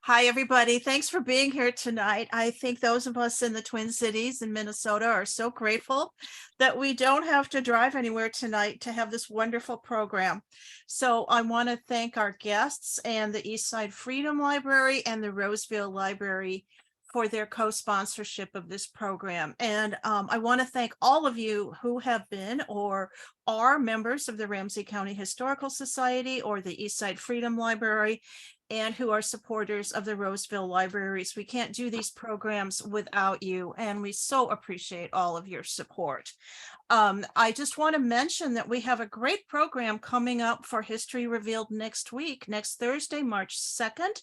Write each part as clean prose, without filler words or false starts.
Hi, everybody. Thanks for being here tonight. I think those of us in the Twin Cities in Minnesota are so grateful that we don't have to drive anywhere tonight to have this wonderful program. So I want to thank our guests and the Eastside Freedom Library and the Roseville Library for their co-sponsorship of this program. And I want to thank all of you who have been or are members of the Ramsey County Historical Society or the Eastside Freedom Library, and who are supporters of the Roseville libraries. We can't do these programs without you, and we so appreciate all of your support. I just want to mention that we have a great program coming up for History Revealed next week, next Thursday, March 2nd.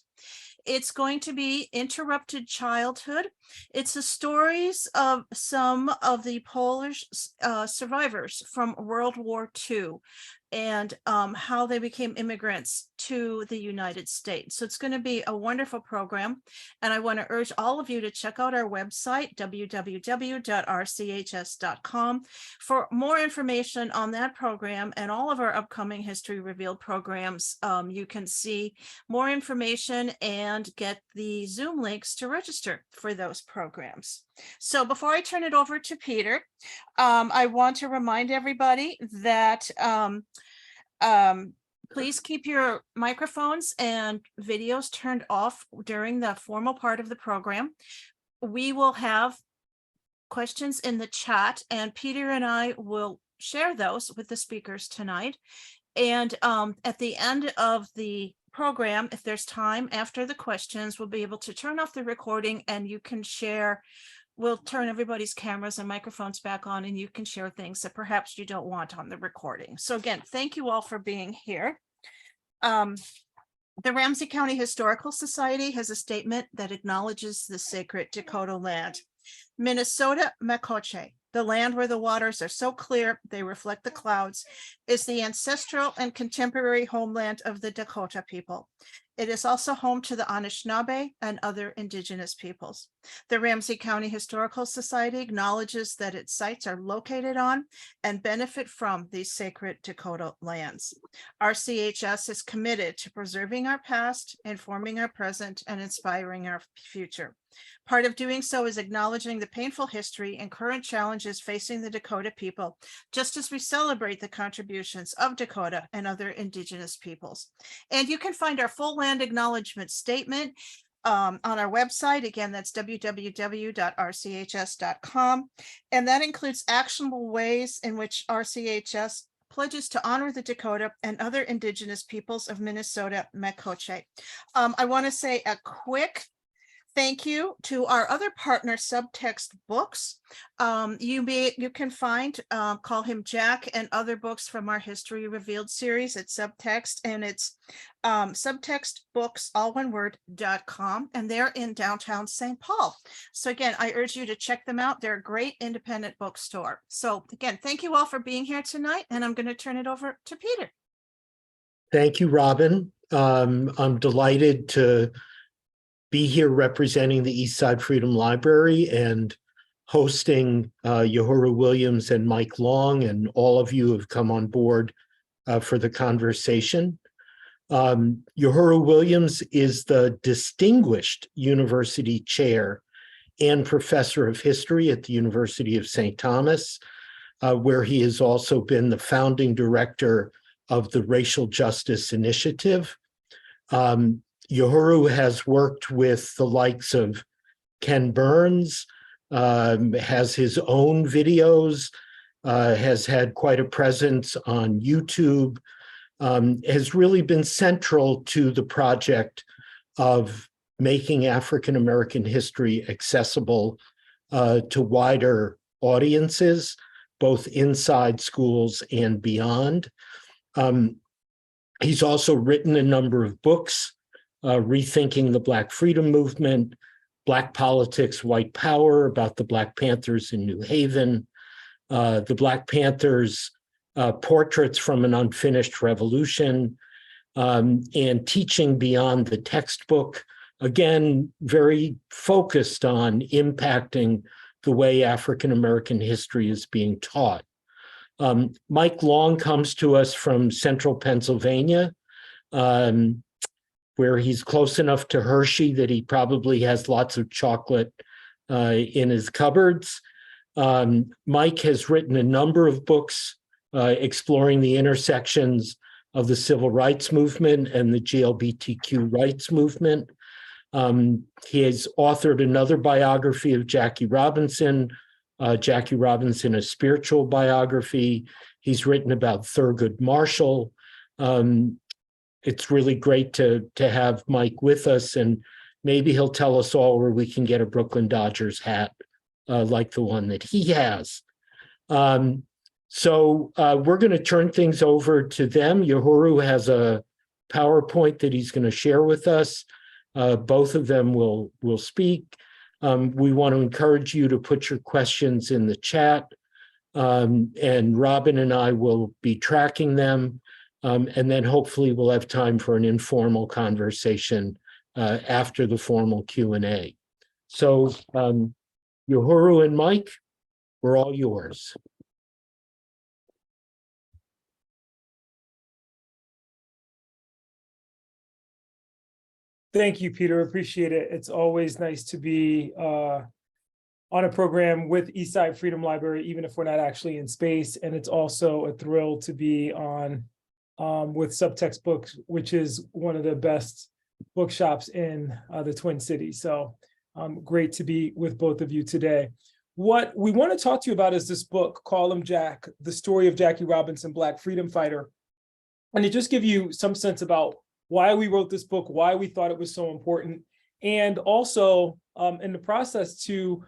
It's going to be Interrupted Childhood. It's the stories of some of the Polish survivors from World War II and how they became immigrants to the United States. So it's going to be a wonderful program. And I want to urge all of you to check out our website, www.rchs.com, for more information on that program and all of our upcoming History Revealed programs. You can see more information and get the Zoom links to register for those programs. So before I turn it over to Peter, I want to remind everybody that please keep your microphones and videos turned off during the formal part of the program. We will have questions in the chat, and Peter and I will share those with the speakers tonight. And at the end of the program, if there's time after the questions, we'll be able to turn off the recording and you can share. We'll turn everybody's cameras and microphones back on, and you can share things that perhaps you don't want on the recording. So again, thank you all for being here. The Ramsey County Historical Society has a statement that acknowledges the sacred Dakota land. Minnesota Mekoche, the land where the waters are so clear they reflect the clouds, is the ancestral and contemporary homeland of the Dakota people. It is also home to the Anishinaabe and other indigenous peoples. The Ramsey County Historical Society acknowledges that its sites are located on and benefit from these sacred Dakota lands. RCHS is committed to preserving our past, informing our present, and inspiring our future. Part of doing so is acknowledging the painful history and current challenges facing the Dakota people, just as we celebrate the contributions of Dakota and other indigenous peoples. And you can find our full land acknowledgement statement on our website. Again, that's www.rchs.com. And that includes actionable ways in which RCHS pledges to honor the Dakota and other indigenous peoples of Minnesota Mekoche. I want to say a quick thank you to our other partner, Subtext Books. You can find Call Him Jack and other books from our History Revealed series at Subtext, and it's subtextbooks, all one word, .com, and they're in downtown St. Paul. So again, I urge you to check them out. They're a great independent bookstore. So again, thank you all for being here tonight, and I'm going to turn it over to Peter. Thank you, Robin. I'm delighted to be here representing the Eastside Freedom Library and hosting Yohuru Williams and Mike Long, and all of you have come on board for the conversation. Yohuru Williams is the Distinguished University Chair and Professor of History at the University of St. Thomas, where he has also been the founding director of the Racial Justice Initiative. Yohuru has worked with the likes of Ken Burns, has his own videos, has had quite a presence on YouTube, has really been central to the project of making African-American history accessible to wider audiences, both inside schools and beyond. He's also written a number of books, Rethinking the Black Freedom Movement, Black Politics, White Power, about the Black Panthers in New Haven, the Black Panthers, Portraits from an Unfinished Revolution, and Teaching Beyond the Textbook, again, very focused on impacting the way African-American history is being taught. Mike Long comes to us from Central Pennsylvania. where he's close enough to Hershey that he probably has lots of chocolate in his cupboards. Mike has written a number of books exploring the intersections of the civil rights movement and the GLBTQ rights movement. He has authored another biography of Jackie Robinson, a spiritual biography. He's written about Thurgood Marshall. It's really great to have Mike with us, and maybe he'll tell us all where we can get a Brooklyn Dodgers hat like the one that he has. So we're going to turn things over to them. Yohuru has a PowerPoint that he's going to share with us. Both of them will speak. We want to encourage you to put your questions in the chat, and Robin and I will be tracking them, and then hopefully we'll have time for an informal conversation after the formal Q&A. So Yohuru and Mike, we're all yours. Thank you, Peter. Appreciate it. It's always nice to be on a program with Eastside Freedom Library, even if we're not actually in space. And it's also a thrill to be on with Subtext Books, which is one of the best bookshops in the Twin Cities. So great to be with both of you today. What we want to talk to you about is this book, Call Him Jack, the story of Jackie Robinson, Black freedom fighter. And to just give you some sense about why we wrote this book, why we thought it was so important, and also in the process to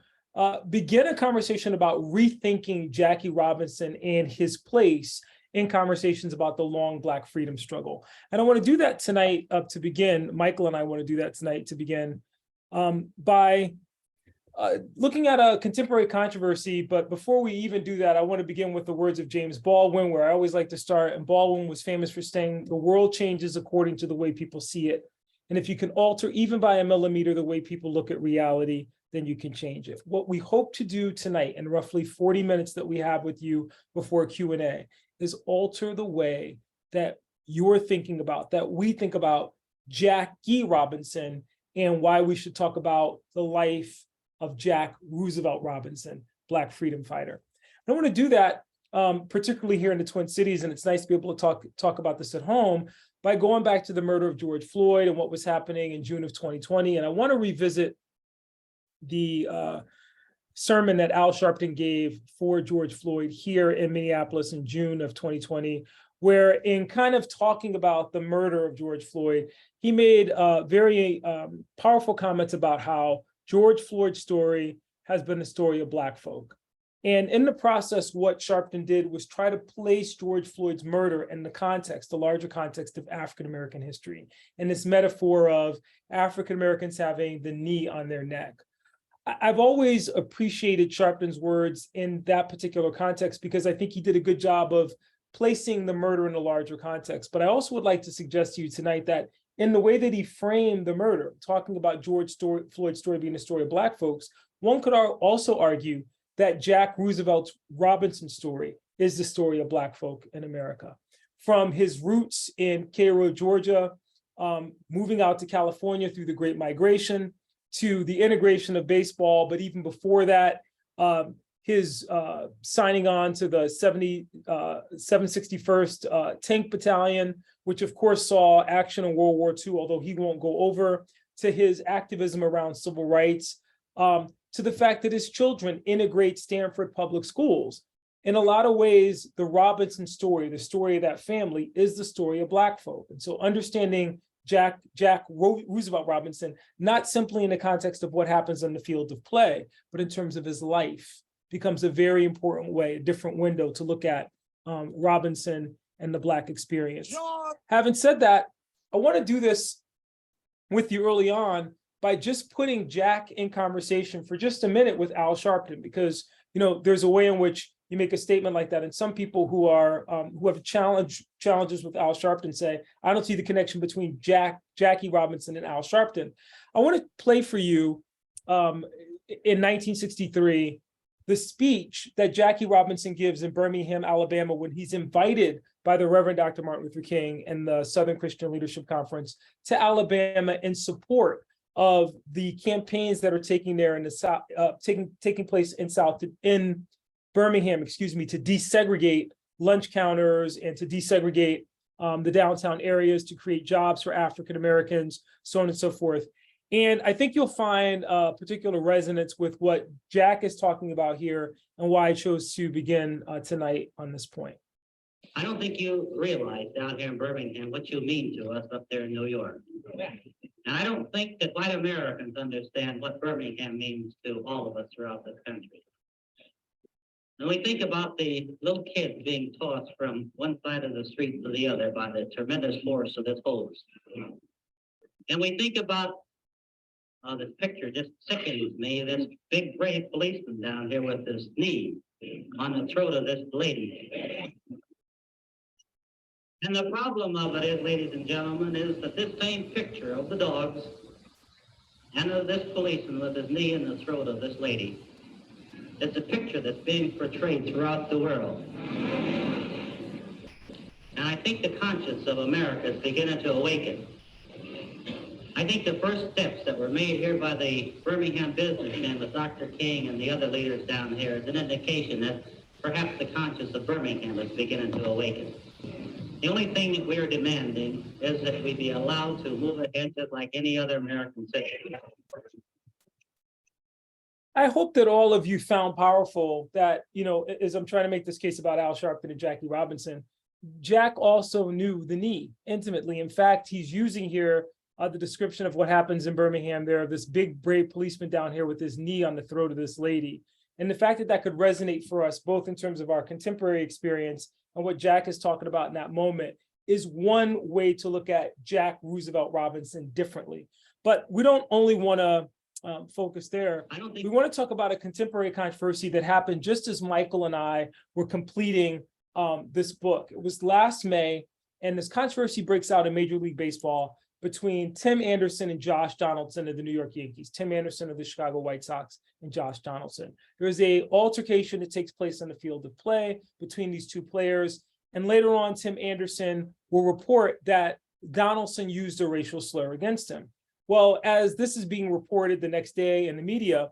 begin a conversation about rethinking Jackie Robinson and his place in conversations about the long Black freedom struggle. And I want to do that tonight to begin. Michael and I want to do that tonight to begin by looking at a contemporary controversy. But before we even do that, I want to begin with the words of James Baldwin, where I always like to start. And Baldwin was famous for saying, "The world changes according to the way people see it. And if you can alter even by a millimeter the way people look at reality, then you can change it." What we hope to do tonight in roughly 40 minutes that we have with you before Q&A is alter the way that you're thinking about, that we think about Jackie Robinson and why we should talk about the life of Jack Roosevelt Robinson, Black freedom fighter. I want to do that particularly here in the Twin Cities, and it's nice to be able to talk about this at home by going back to the murder of George Floyd and what was happening in June of 2020. And I want to revisit the sermon that Al Sharpton gave for George Floyd here in Minneapolis in June of 2020, where in kind of talking about the murder of George Floyd, he made very powerful comments about how George Floyd's story has been the story of Black folk. And in the process, what Sharpton did was try to place George Floyd's murder in the context, the larger context of African-American history, and this metaphor of African-Americans having the knee on their neck. I've always appreciated Sharpton's words in that particular context because I think he did a good job of placing the murder in a larger context. But I also would like to suggest to you tonight that in the way that he framed the murder, talking about George Floyd's story being the story of Black folks, one could also argue that Jack Roosevelt Robinson's story is the story of Black folk in America. From his roots in Cairo, Georgia, moving out to California through the Great Migration, to the integration of baseball, but even before that, his signing on to the 761st Tank Battalion, which of course saw action in World War II, although he won't go over, to his activism around civil rights, to the fact that his children integrate Stanford public schools. In a lot of ways, the Robinson story, the story of that family, is the story of Black folk. And so understanding Jack Roosevelt Robinson, not simply in the context of what happens on the field of play, but in terms of his life, becomes a very important way, a different window to look at Robinson and the Black experience. Having said that, I want to do this with you early on by just putting Jack in conversation for just a minute with Al Sharpton, because there's a way in which you make a statement like that, and some people who have challenges with Al Sharpton say, I don't see the connection between Jackie Robinson and Al Sharpton. I want to play for you in 1963 the speech that Jackie Robinson gives in Birmingham, Alabama, when he's invited by the Reverend Dr. Martin Luther King and the Southern Christian Leadership Conference to Alabama in support of the campaigns that are taking there in the South, taking place in Birmingham, to desegregate lunch counters and to desegregate the downtown areas to create jobs for African Americans, so on and so forth. And I think you'll find a particular resonance with what Jack is talking about here and why I chose to begin tonight on this point. I don't think you realize down here in Birmingham what you mean to us up there in New York. And I don't think that white Americans understand what Birmingham means to all of us throughout this country. When we think about the little kids being tossed from one side of the street to the other by the tremendous force of this hose. And we think about this picture just sickens me, this big brave policeman down here with his knee on the throat of this lady. And the problem of it is, ladies and gentlemen, is that this same picture of the dogs and of this policeman with his knee in the throat of this lady, it's a picture that's being portrayed throughout the world. And I think the conscience of America is beginning to awaken. I think the first steps that were made here by the Birmingham businessmen with Dr. King and the other leaders down here is an indication that perhaps the conscience of Birmingham is beginning to awaken. The only thing that we are demanding is that we be allowed to move ahead just like any other American citizen. I hope that all of you found powerful that, as I'm trying to make this case about Al Sharpton and Jackie Robinson, Jack also knew the knee intimately. In fact, he's using here the description of what happens in Birmingham there, this big brave policeman down here with his knee on the throat of this lady. And the fact that that could resonate for us, both in terms of our contemporary experience and what Jack is talking about in that moment, is one way to look at Jack Roosevelt Robinson differently. But we don't only want to focus there. We want to talk about a contemporary controversy that happened just as Michael and I were completing this book. It was last May, and this controversy breaks out in Major League Baseball between Tim Anderson and Josh Donaldson of the New York Yankees, Tim Anderson of the Chicago White Sox and Josh Donaldson. There's an altercation that takes place on the field of play between these two players. And later on, Tim Anderson will report that Donaldson used a racial slur against him. Well, as this is being reported the next day in the media,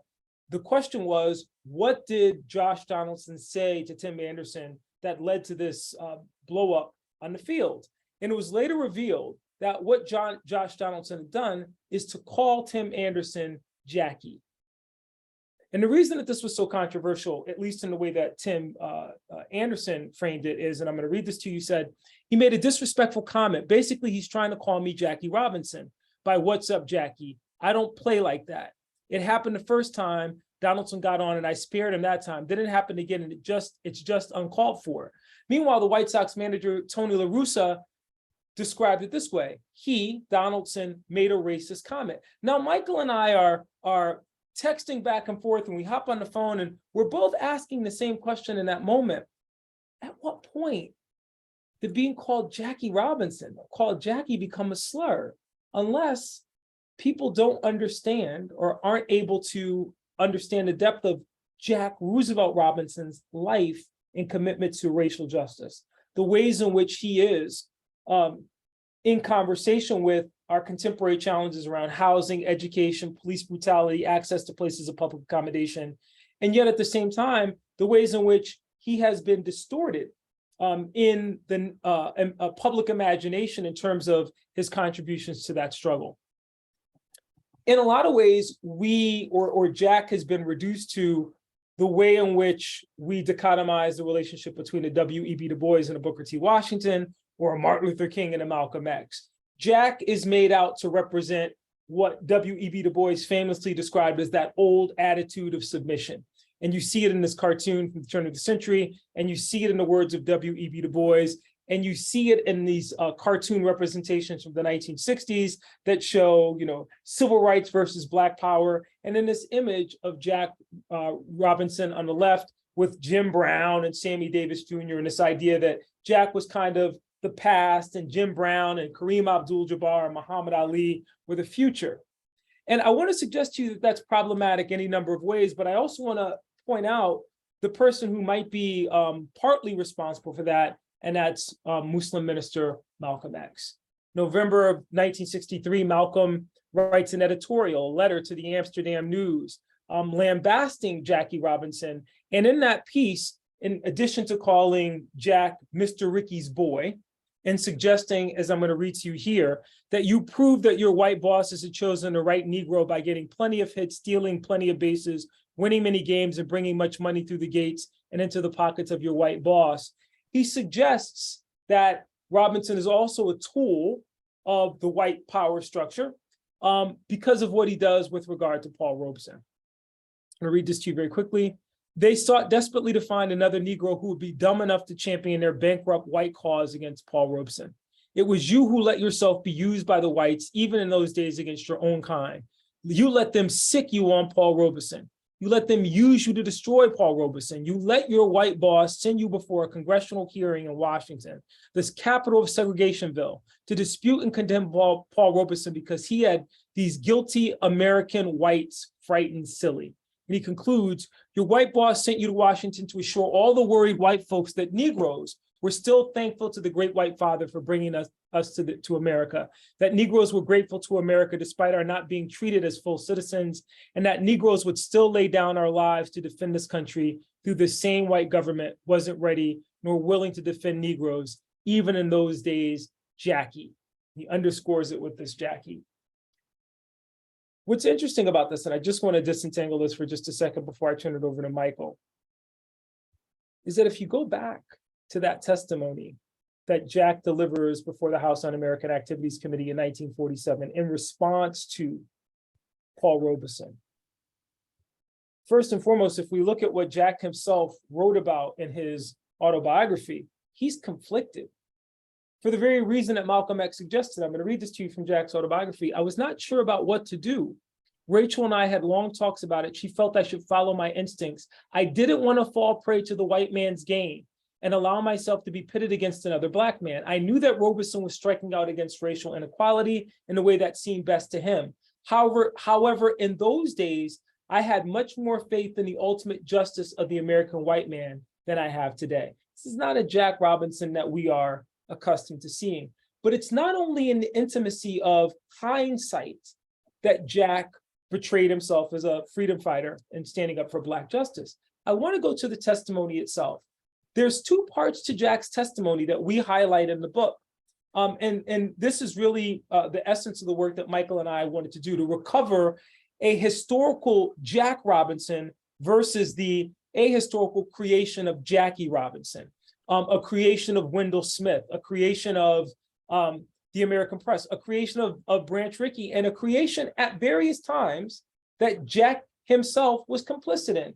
the question was, what did Josh Donaldson say to Tim Anderson that led to this blow up on the field? And it was later revealed that what Josh Donaldson had done is to call Tim Anderson Jackie. And the reason that this was so controversial, at least in the way that Tim Anderson framed it, is, and I'm going to read this to you, said, he made a disrespectful comment. Basically, he's trying to call me Jackie Robinson by "What's up, Jackie? I don't play like that. It happened the first time Donaldson got on and I spared him that time. Didn't happen again, and it's just uncalled for." Meanwhile, the White Sox manager, Tony La Russa, described it this way: he, Donaldson, made a racist comment. Now, Michael and I are texting back and forth, and we hop on the phone, and we're both asking the same question in that moment. At what point did being called Jackie Robinson, called Jackie, become a slur? Unless people don't understand or aren't able to understand the depth of Jack Roosevelt Robinson's life and commitment to racial justice, the ways in which he is in conversation with our contemporary challenges around housing, education, police brutality, access to places of public accommodation, and yet at the same time, the ways in which he has been distorted in the public imagination in terms of his contributions to that struggle. In a lot of ways, we or Jack has been reduced to the way in which we dichotomize the relationship between a W.E.B. Du Bois and a Booker T. Washington, or a Martin Luther King and a Malcolm X. Jack is made out to represent what W.E.B. Du Bois famously described as that old attitude of submission. And you see it in this cartoon from the turn of the century, and you see it in the words of W.E.B. Du Bois, and you see it in these cartoon representations from the 1960s that show, civil rights versus Black power. And in this image of Jack Robinson on the left with Jim Brown and Sammy Davis Jr., and this idea that Jack was kind of the past, and Jim Brown and Kareem Abdul-Jabbar and Muhammad Ali were the future. And I want to suggest to you that that's problematic any number of ways, but I also want to point out the person who might be partly responsible for that and that's Muslim minister Malcolm X. November of 1963, Malcolm writes an editorial, a letter to the Amsterdam News, lambasting Jackie Robinson. And in that piece, in addition to calling Jack Mr. Ricky's boy, and suggesting, as I'm going to read to you here, that you prove that your white bosses had chosen the right Negro by getting plenty of hits, stealing plenty of bases, winning many games, and bringing much money through the gates and into the pockets of your white boss. He suggests that Robinson is also a tool of the white power structure because of what he does with regard to Paul Robeson. I'm going to read this to you very quickly. They sought desperately to find another Negro who would be dumb enough to champion their bankrupt white cause against Paul Robeson. It was you who let yourself be used by the whites, even in those days, against your own kind. You let them sick you on Paul Robeson. You let them use you to destroy Paul Robeson. You let your white boss send you before a congressional hearing in Washington, this capital of segregationville, to dispute and condemn Paul Robeson because he had these guilty American whites frightened silly. And he concludes, your white boss sent you to Washington to assure all the worried white folks that Negroes were still thankful to the great white father for bringing us to America, that Negroes were grateful to America despite our not being treated as full citizens, and that Negroes would still lay down our lives to defend this country through the same white government wasn't ready nor willing to defend Negroes, even in those days, Jackie. He underscores it with this Jackie. What's interesting about this, and I just want to disentangle this for just a second before I turn it over to Michael, is that if you go back to that testimony that Jack delivers before the House Un-American Activities Committee in 1947 in response to Paul Robeson. First and foremost, if we look at what Jack himself wrote about in his autobiography, he's conflicted. For the very reason that Malcolm X suggested, I'm going to read this to you from Jack's autobiography. I was not sure about what to do. Rachel and I had long talks about it. She felt I should follow my instincts. I didn't want to fall prey to the white man's game and allow myself to be pitted against another black man. I knew that Robeson was striking out against racial inequality in the way that seemed best to him. However, in those days, I had much more faith in the ultimate justice of the American white man than I have today. This is not a Jack Robinson that we are accustomed to seeing, but it's not only in the intimacy of hindsight that Jack betrayed himself as a freedom fighter and standing up for Black justice. I want to go to the testimony itself. There's two parts to Jack's testimony that we highlight in the book. And this is really the essence of the work that Michael and I wanted to do, to recover a historical Jack Robinson versus the ahistorical creation of Jackie Robinson, a creation of Wendell Smith, a creation of the American press, a creation of Branch Rickey, and a creation at various times that Jack himself was complicit in.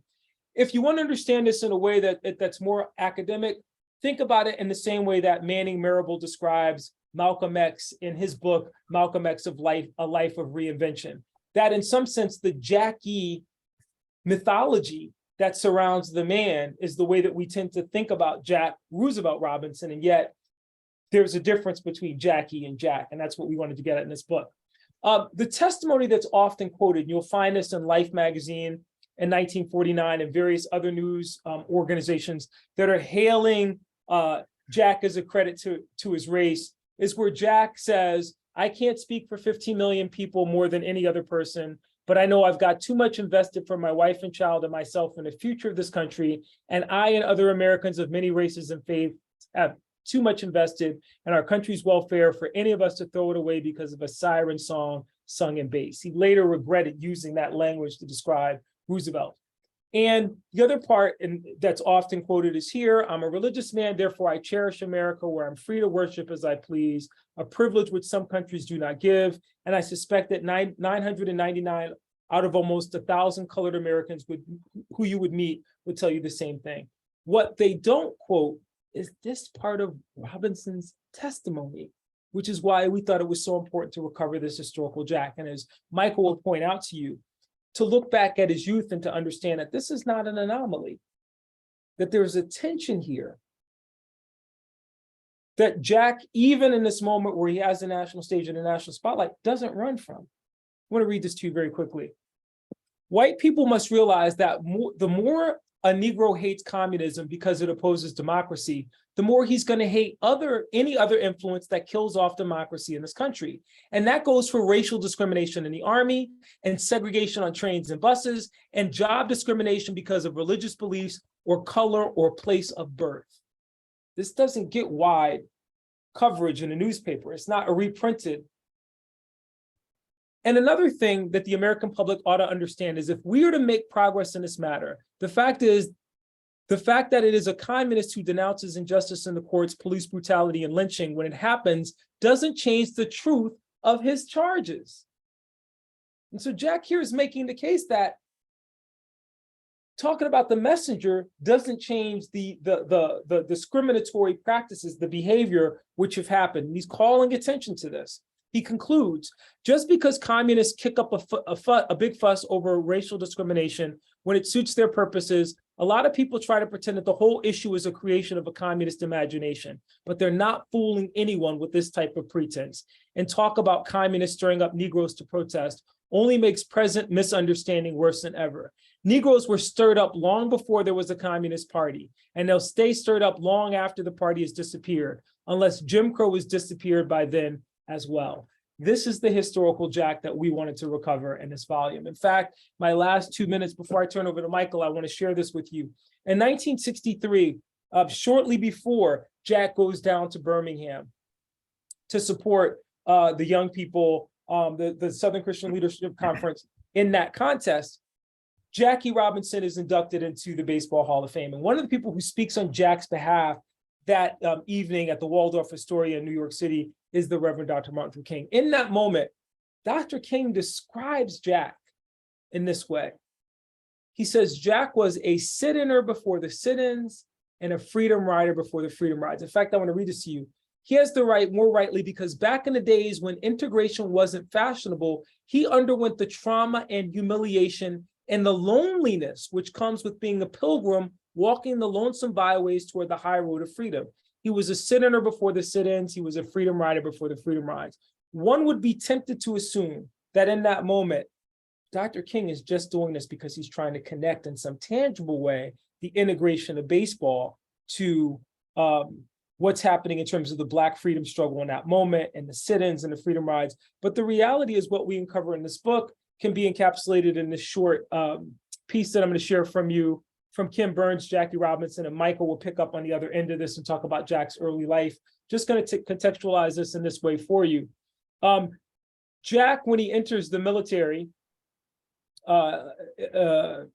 If you want to understand this in a way that's more academic, think about it in the same way that Manning Marable describes Malcolm X in his book, Malcolm X of Life, A Life of Reinvention. That in some sense, the Jackie mythology that surrounds the man is the way that we tend to think about Jack Roosevelt Robinson, and yet there's a difference between Jackie and Jack, and that's what we wanted to get at in this book. The testimony that's often quoted, you'll find this in Life magazine in 1949 and various other news organizations that are hailing Jack as a credit to his race, is where Jack says, I can't speak for 15 million people more than any other person, but I know I've got too much invested for my wife and child and myself in the future of this country, and I and other Americans of many races and faiths have too much invested in our country's welfare for any of us to throw it away because of a siren song sung in bass. He later regretted using that language to describe Roosevelt. And the other part, and that's often quoted, is here, I'm a religious man, therefore I cherish America where I'm free to worship as I please, a privilege which some countries do not give. And I suspect that 999 out of almost 1,000 colored Americans who you would meet would tell you the same thing. What they don't quote is this part of Robinson's testimony, which is why we thought it was so important to recover this historical Jack. And as Michael will point out to you, to look back at his youth and to understand that this is not an anomaly, that there's a tension here, that Jack, even in this moment where he has the national stage and the national spotlight, doesn't run from. I want to read this to you very quickly. White people must realize that the more a Negro hates communism because it opposes democracy, the more he's going to hate any other influence that kills off democracy in this country. And that goes for racial discrimination in the Army, and segregation on trains and buses, and job discrimination because of religious beliefs or color or place of birth. This doesn't get wide coverage in the newspaper. It's not reprinted. And another thing that the American public ought to understand is if we are to make progress in this matter, the fact that it is a communist who denounces injustice in the courts, police brutality, and lynching when it happens doesn't change the truth of his charges. And so Jack here is making the case that talking about the messenger doesn't change the discriminatory practices, the behavior which have happened. And he's calling attention to this. He concludes, just because communists kick up a big fuss over racial discrimination when it suits their purposes, a lot of people try to pretend that the whole issue is a creation of a communist imagination, but they're not fooling anyone with this type of pretense. And talk about communists stirring up Negroes to protest only makes present misunderstanding worse than ever. Negroes were stirred up long before there was a Communist Party, and they'll stay stirred up long after the party has disappeared, unless Jim Crow has disappeared by then as well. This is the historical Jack that we wanted to recover in this volume. In fact, my last 2 minutes before I turn over to Michael, I want to share this with you. In 1963, shortly before Jack goes down to Birmingham to support the young people, the Southern Christian Leadership Conference in that contest, Jackie Robinson is inducted into the Baseball Hall of Fame. And one of the people who speaks on Jack's behalf that evening at the Waldorf Astoria in New York City is the Reverend Dr. Martin Luther King. In that moment, Dr. King describes Jack in this way. He says, Jack was a sit-inner before the sit-ins and a freedom rider before the freedom rides. In fact, I want to read this to you. He has the right, more rightly, because back in the days when integration wasn't fashionable, he underwent the trauma and humiliation and the loneliness which comes with being a pilgrim walking the lonesome byways toward the high road of freedom. He was a sit-inner before the sit-ins. He was a freedom rider before the freedom rides. One would be tempted to assume that in that moment, Dr. King is just doing this because he's trying to connect in some tangible way the integration of baseball to what's happening in terms of the Black freedom struggle in that moment and the sit-ins and the freedom rides. But the reality is what we uncover in this book can be encapsulated in this short piece that I'm going to share from you, from Kim Burns, Jackie Robinson, and Michael will pick up on the other end of this and talk about Jack's early life. Just going to contextualize this in this way for you. Jack, when he enters the military, has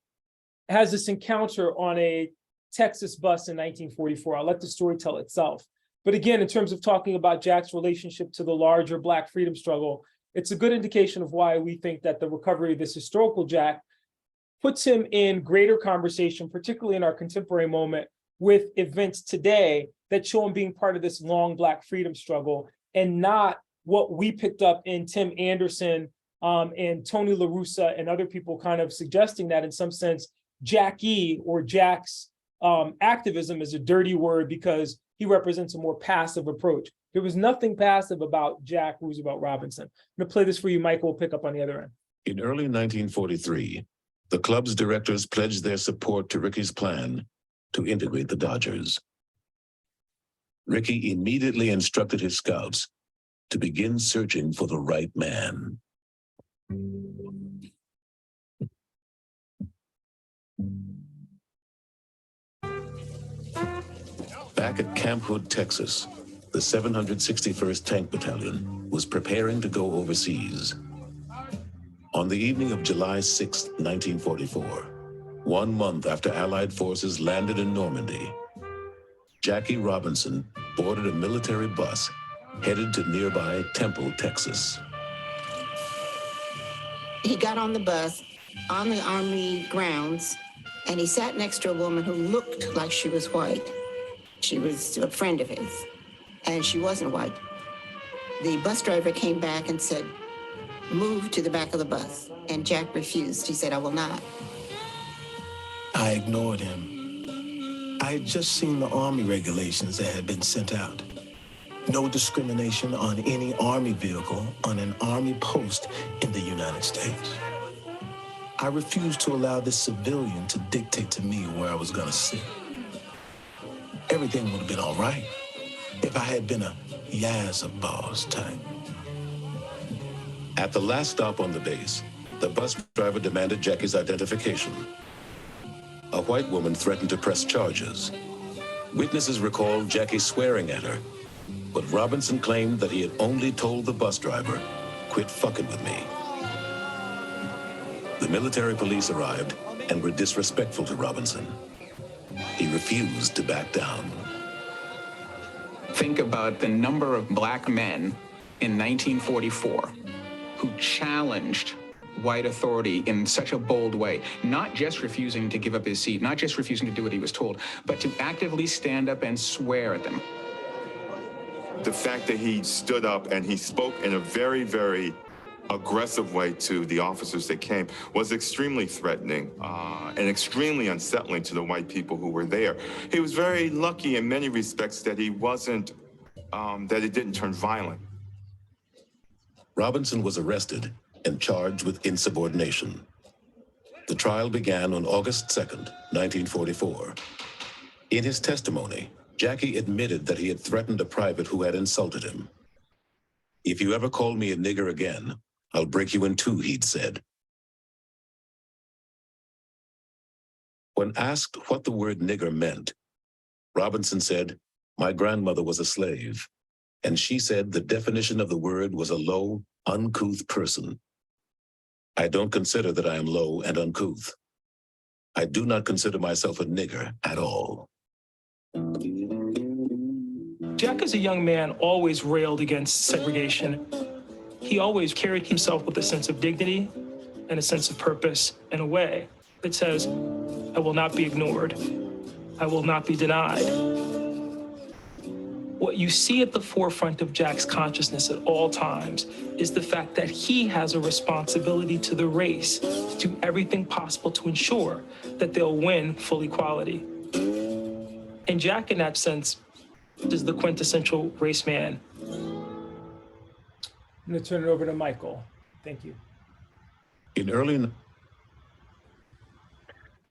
this encounter on a Texas bus in 1944. I'll let the story tell itself. But again, in terms of talking about Jack's relationship to the larger Black freedom struggle, it's a good indication of why we think that the recovery of this historical Jack puts him in greater conversation, particularly in our contemporary moment, with events today that show him being part of this long Black freedom struggle, and not what we picked up in Tim Anderson and Tony La Russa and other people kind of suggesting that in some sense, Jackie or Jack's activism is a dirty word because he represents a more passive approach. There was nothing passive about Jack Roosevelt Robinson. I'm going to play this for you. Michael will pick up on the other end. In early 1943, the club's directors pledged their support to Ricky's plan to integrate the Dodgers. Ricky immediately instructed his scouts to begin searching for the right man. Back at Camp Hood, Texas, the 761st Tank Battalion was preparing to go overseas. On the evening of July 6, 1944, 1 month after Allied forces landed in Normandy, Jackie Robinson boarded a military bus headed to nearby Temple, Texas. He got on the bus on the Army grounds, and he sat next to a woman who looked like she was white. She was a friend of his, and she wasn't white. The bus driver came back and said, "Move to the back of the bus." And Jack refused. He said, "I will not." I ignored him. I had just seen the Army regulations that had been sent out. No discrimination on any Army vehicle on an Army post in the United States. I refused to allow this civilian to dictate to me where I was going to sit. Everything would have been all right if I had been a boss type. At the last stop on the base, the bus driver demanded Jackie's identification. A white woman threatened to press charges. Witnesses recalled Jackie swearing at her, but Robinson claimed that he had only told the bus driver, "Quit fucking with me." The military police arrived and were disrespectful to Robinson. He refused to back down. Think about the number of black men in 1944 who challenged white authority in such a bold way, not just refusing to give up his seat, not just refusing to do what he was told, but to actively stand up and swear at them. The fact that he stood up and he spoke in a very, very aggressive way to the officers that came was extremely threatening and extremely unsettling to the white people who were there. He was very lucky in many respects that he wasn't, that it didn't turn violent. Robinson was arrested and charged with insubordination. The trial began on August 2nd, 1944. In his testimony, Jackie admitted that he had threatened a private who had insulted him. "If you ever call me a nigger again, I'll break you in two," he'd said. When asked what the word nigger meant, Robinson said, "My grandmother was a slave, and she said the definition of the word was a low, uncouth person. I don't consider that I am low and uncouth. I do not consider myself a nigger at all." Jack, as a young man, always railed against segregation. He always carried himself with a sense of dignity and a sense of purpose in a way that says, I will not be ignored. I will not be denied. What you see at the forefront of Jack's consciousness at all times is the fact that he has a responsibility to the race to do everything possible to ensure that they'll win full equality. And Jack, in that sense, is the quintessential race man. I'm going to turn it over to Michael. Thank you. In early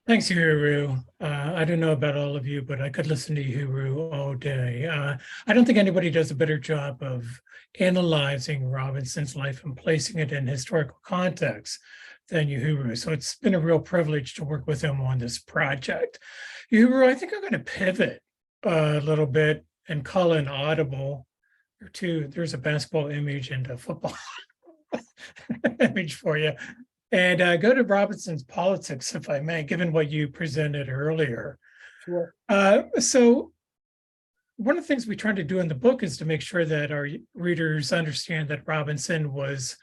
Thanks, Yohuru. I don't know about all of you, but I could listen to Yohuru all day. I don't think anybody does a better job of analyzing Robinson's life and placing it in historical context than Yohuru. So it's been a real privilege to work with him on this project. Yohuru, I think I'm going to pivot a little bit and call an audible or two. There's a basketball image and a football image for you. And go to Robinson's politics, if I may, given what you presented earlier. Sure. So one of the things we try to do in the book is to make sure that our readers understand that Robinson was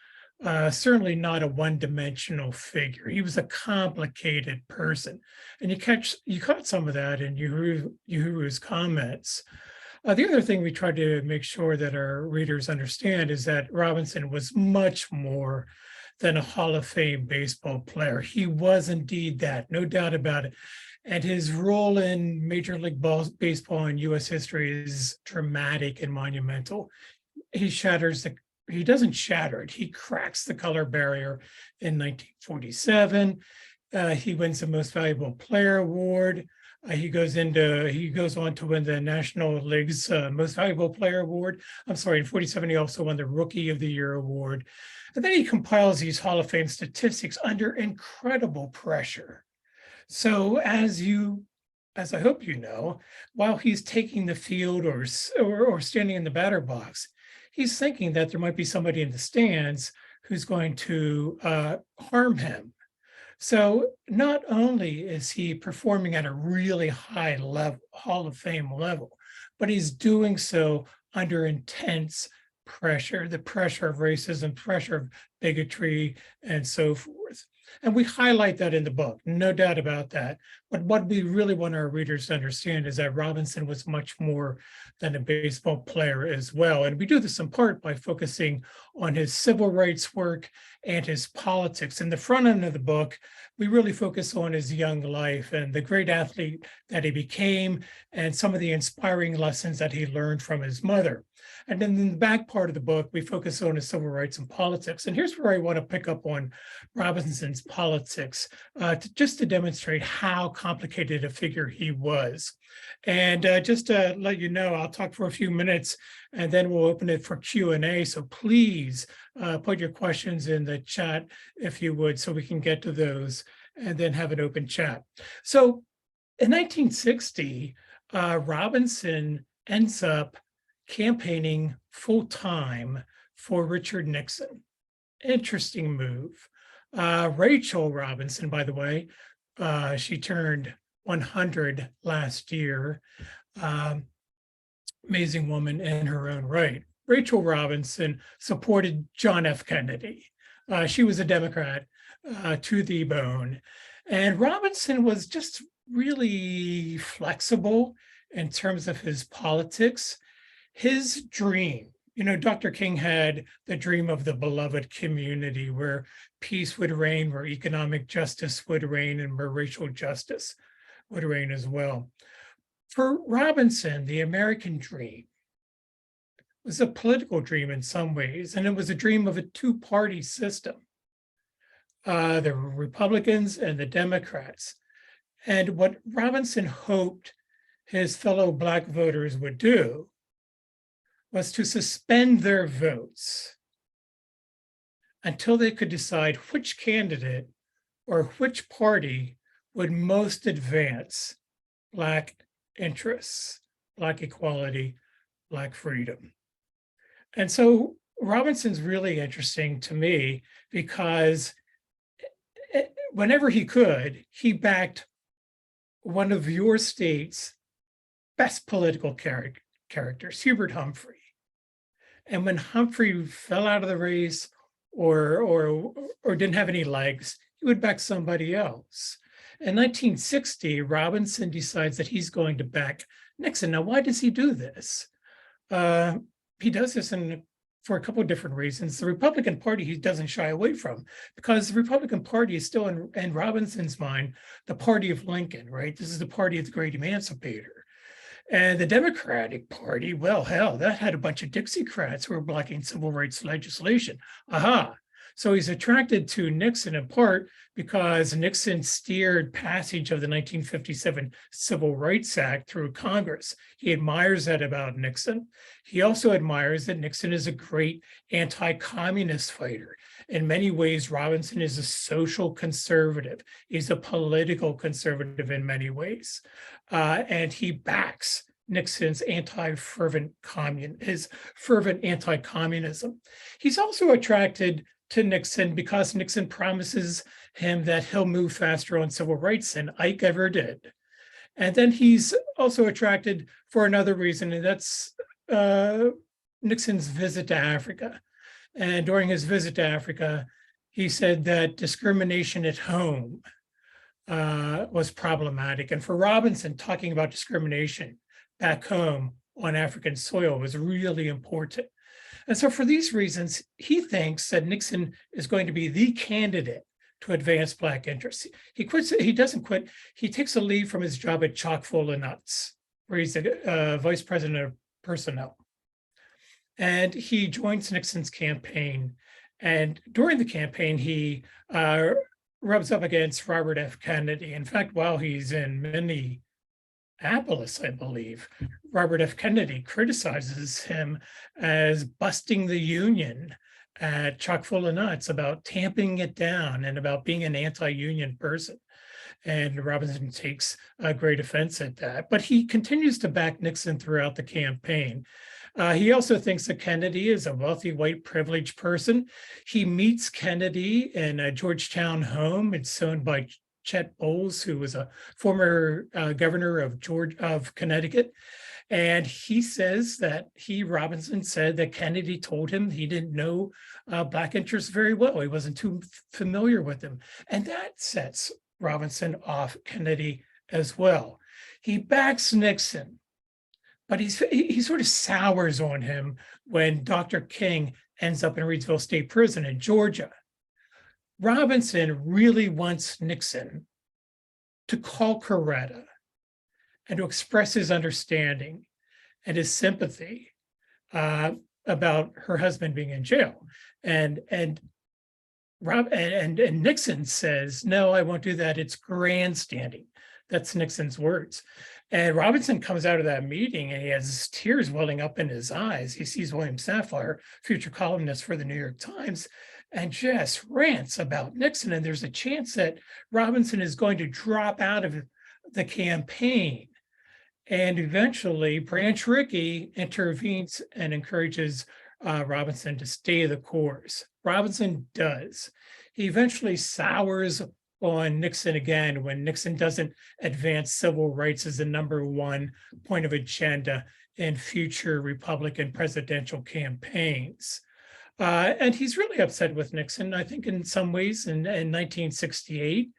certainly not a one-dimensional figure. He was a complicated person. And you caught some of that in Yohuru's comments. The other thing we tried to make sure that our readers understand is that Robinson was much more than a Hall of Fame baseball player. He was indeed that, no doubt about it. And his role in Major League Baseball in U.S. history is dramatic and monumental. He doesn't shatter it, he cracks the color barrier in 1947. He wins the Most Valuable Player Award. He goes on to win the National League's Most Valuable Player Award. I'm sorry, in 47, he also won the Rookie of the Year Award. And then he compiles these Hall of Fame statistics under incredible pressure. So as I hope you know, while he's taking the field or standing in the batter box, he's thinking that there might be somebody in the stands who's going to harm him. So not only is he performing at a really high level, Hall of Fame level, but he's doing so under intense pressure, the pressure of racism, pressure of bigotry, and so forth. And we highlight that in the book, no doubt about that. But what we really want our readers to understand is that Robinson was much more than a baseball player as well. And we do this in part by focusing on his civil rights work and his politics. In the front end of the book, we really focus on his young life and the great athlete that he became and some of the inspiring lessons that he learned from his mother. And then in the back part of the book, we focus on his civil rights and politics. And here's where I want to pick up on Robinson's politics, just to demonstrate how complicated a figure he was. And just to let you know, I'll talk for a few minutes and then we'll open it for Q&A. So please put your questions in the chat if you would, so we can get to those and then have an open chat. So in 1960, Robinson ends up campaigning full-time for Richard Nixon. Interesting move. Rachel Robinson, by the way, she turned 100 last year. Amazing woman in her own right. Rachel Robinson supported John F. Kennedy. She was a Democrat to the bone. And Robinson was just really flexible in terms of his politics. His dream, you know, Dr. King had the dream of the beloved community where peace would reign, where economic justice would reign, and where racial justice would reign as well. For Robinson, the American dream was a political dream in some ways, and it was a dream of a two-party system. The Republicans and the Democrats. And what Robinson hoped his fellow Black voters would do was to suspend their votes until they could decide which candidate or which party would most advance Black interests, Black equality, Black freedom. And so Robinson's really interesting to me because whenever he could, he backed one of your state's best political characters, Hubert Humphrey. And when Humphrey fell out of the race or didn't have any legs, he would back somebody else. In 1960, Robinson decides that he's going to back Nixon. Now, why does he do this? He does this for a couple of different reasons. The Republican Party he doesn't shy away from, because the Republican Party is still in Robinson's mind, the party of Lincoln, right? This is the party of the great emancipator. And the Democratic Party, well, hell, that had a bunch of Dixiecrats who were blocking civil rights legislation. Aha. So he's attracted to Nixon in part because Nixon steered passage of the 1957 Civil Rights Act through Congress. He admires that about Nixon. He also admires that Nixon is a great anti-communist fighter. In many ways, Robinson is a social conservative. He's a political conservative in many ways. And he backs Nixon's fervent anti-communism. He's also attracted to Nixon because Nixon promises him that he'll move faster on civil rights than Ike ever did. And then he's also attracted for another reason, and that's Nixon's visit to Africa. And during his visit to Africa, he said that discrimination at home was problematic. And for Robinson, talking about discrimination back home on African soil was really important. And so for these reasons, he thinks that Nixon is going to be the candidate to advance Black interests. He doesn't quit. He takes a leave from his job at chock full of nuts, where he's the vice president of personnel. And he joins Nixon's campaign. And during the campaign, he rubs up against Robert F. Kennedy. In fact, while he's in Minneapolis, I believe, Robert F. Kennedy criticizes him as busting the Union at chock full of nuts, about tamping it down and about being an anti-union person. And Robinson takes a great offense at that. But he continues to back Nixon throughout the campaign. He also thinks that Kennedy is a wealthy, white, privileged person. He meets Kennedy in a Georgetown home. It's owned by Chet Bowles, who was a former governor of Connecticut. And he says that Robinson said that Kennedy told him he didn't know Black interests very well. He wasn't too familiar with them. And that sets Robinson off Kennedy as well. He backs Nixon, but he sort of sours on him when Dr. King ends up in Roseville State Prison in Georgia. Robinson really wants Nixon to call Coretta and to express his understanding and his sympathy about her husband being in jail. And Nixon says, no, I won't do that. It's grandstanding. That's Nixon's words. And Robinson comes out of that meeting and he has tears welling up in his eyes. He sees William Safire, future columnist for the New York Times, and just rants about Nixon. And there's a chance that Robinson is going to drop out of the campaign. And eventually Branch Rickey intervenes and encourages Robinson to stay the course. Robinson does. He eventually sours on Nixon again when Nixon doesn't advance civil rights as the #1 point of agenda in future Republican presidential campaigns. And he's really upset with Nixon, I think, in some ways. In 1968,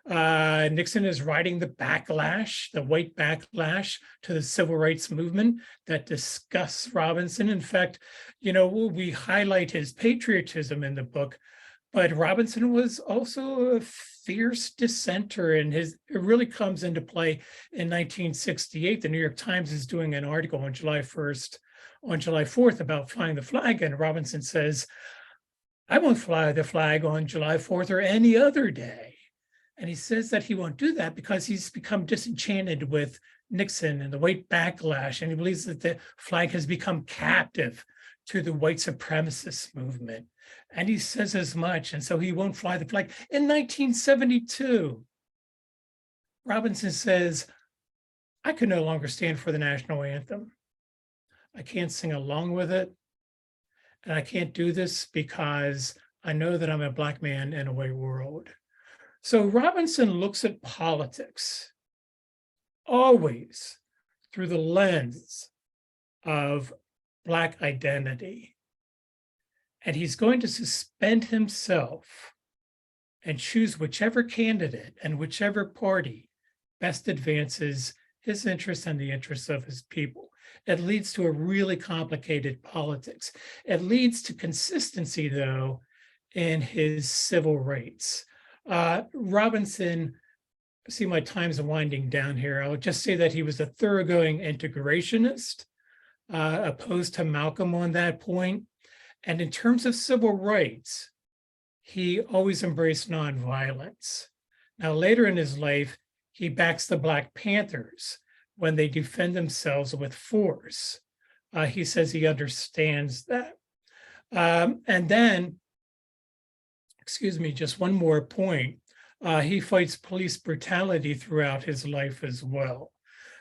Nixon is riding the backlash, the white backlash to the civil rights movement that disgusts Robinson. In fact, we highlight his patriotism in the book, but Robinson was also a fierce dissenter, and it really comes into play in 1968. The New York Times is doing an article on July 4th about flying the flag, and Robinson says, I won't fly the flag on July 4th or any other day. And he says that he won't do that because he's become disenchanted with Nixon and the white backlash, and he believes that the flag has become captive to the white supremacist movement. And he says as much, and so he won't fly the flag. In 1972, Robinson says, I can no longer stand for the national anthem. I can't sing along with it. And I can't do this because I know that I'm a Black man in a white world. So Robinson looks at politics always through the lens of Black identity. And he's going to suspend himself and choose whichever candidate and whichever party best advances his interests and the interests of his people. It leads to a really complicated politics. It leads to consistency, though, in his civil rights. Robinson, see my time's winding down here. I would just say that he was a thoroughgoing integrationist, opposed to Malcolm on that point. And in terms of civil rights, he always embraced nonviolence. Now, later in his life, he backs the Black Panthers when they defend themselves with force. He says he understands that. And then, just one more point. He fights police brutality throughout his life as well.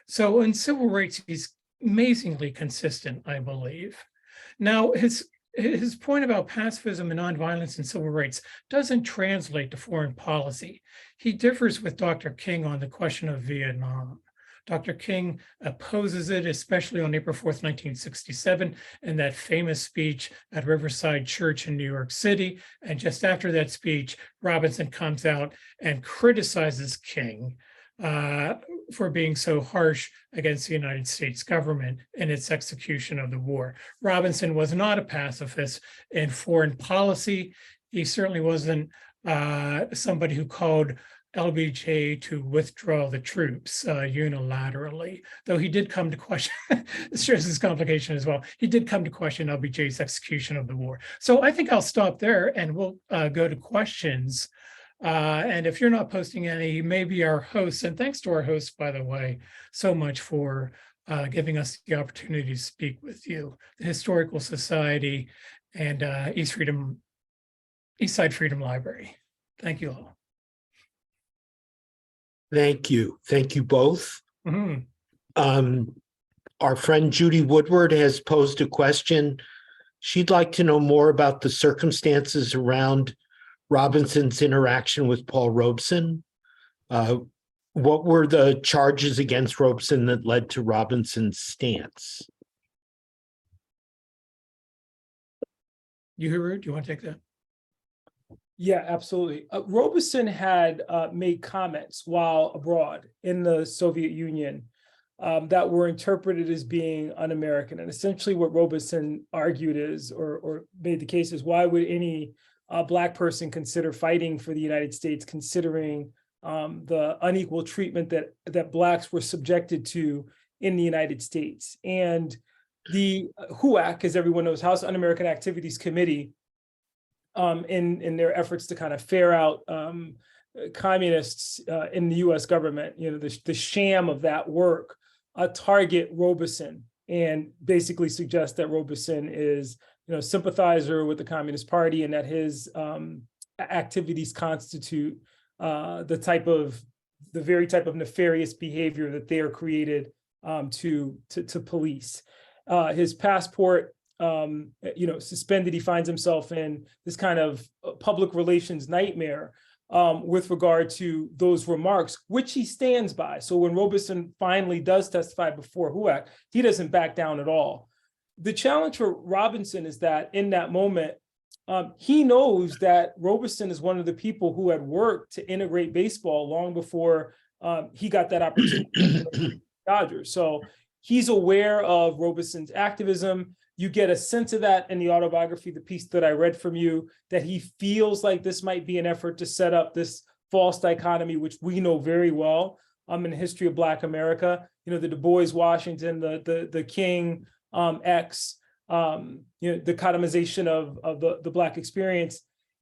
So in civil rights, he's amazingly consistent, I believe. Now, his point about pacifism and nonviolence and civil rights doesn't translate to foreign policy. He differs with Dr. King on the question of Vietnam. Dr. King opposes it, especially on April 4th, 1967, in that famous speech at Riverside Church in New York City. And just after that speech, Robinson comes out and criticizes King for being so harsh against the United States government in its execution of the war. Robinson was not a pacifist in foreign policy. He certainly wasn't somebody who called LBJ to withdraw the troops unilaterally, though he did come to question, it shows this complication as well, he did come to question LBJ's execution of the war. So I think I'll stop there and we'll go to questions. And if you're not posting any, you may be our host. And thanks to our host, by the way, so much for giving us the opportunity to speak with you, the Historical Society and Eastside Freedom Library. Thank you all. Thank you. Thank you both. Mm-hmm. Our friend Judy Woodward has posed a question. She'd like to know more about the circumstances around Robinson's interaction with Paul Robeson. What were the charges against Robeson that led to Robinson's stance? Yohuru, do you want to take that? Yeah, absolutely. Robeson had made comments while abroad in the Soviet Union that were interpreted as being un-American. And essentially what Robeson argued is, or made the case is, why would any Black person consider fighting for the United States, considering the unequal treatment that Blacks were subjected to in the United States? And The HUAC, as everyone knows, House Un-American Activities Committee, in their efforts to kind of ferret out communists in the U.S. government, the sham of that work, target Robeson and basically suggest that Robeson is, sympathizer with the Communist Party, and that his activities constitute the very type of nefarious behavior that they are created to police. His passport, suspended. He finds himself in this kind of public relations nightmare with regard to those remarks, which he stands by. So when Robeson finally does testify before HUAC, he doesn't back down at all. The challenge for Robinson is that in that moment, he knows that Robeson is one of the people who had worked to integrate baseball long before he got that opportunity with the Dodgers. So he's aware of Robeson's activism. You get a sense of that in the autobiography, the piece that I read from you, that he feels like this might be an effort to set up this false dichotomy, which we know very well in the history of Black America. The Du Bois Washington, the King X, the dichotomization of the Black experience.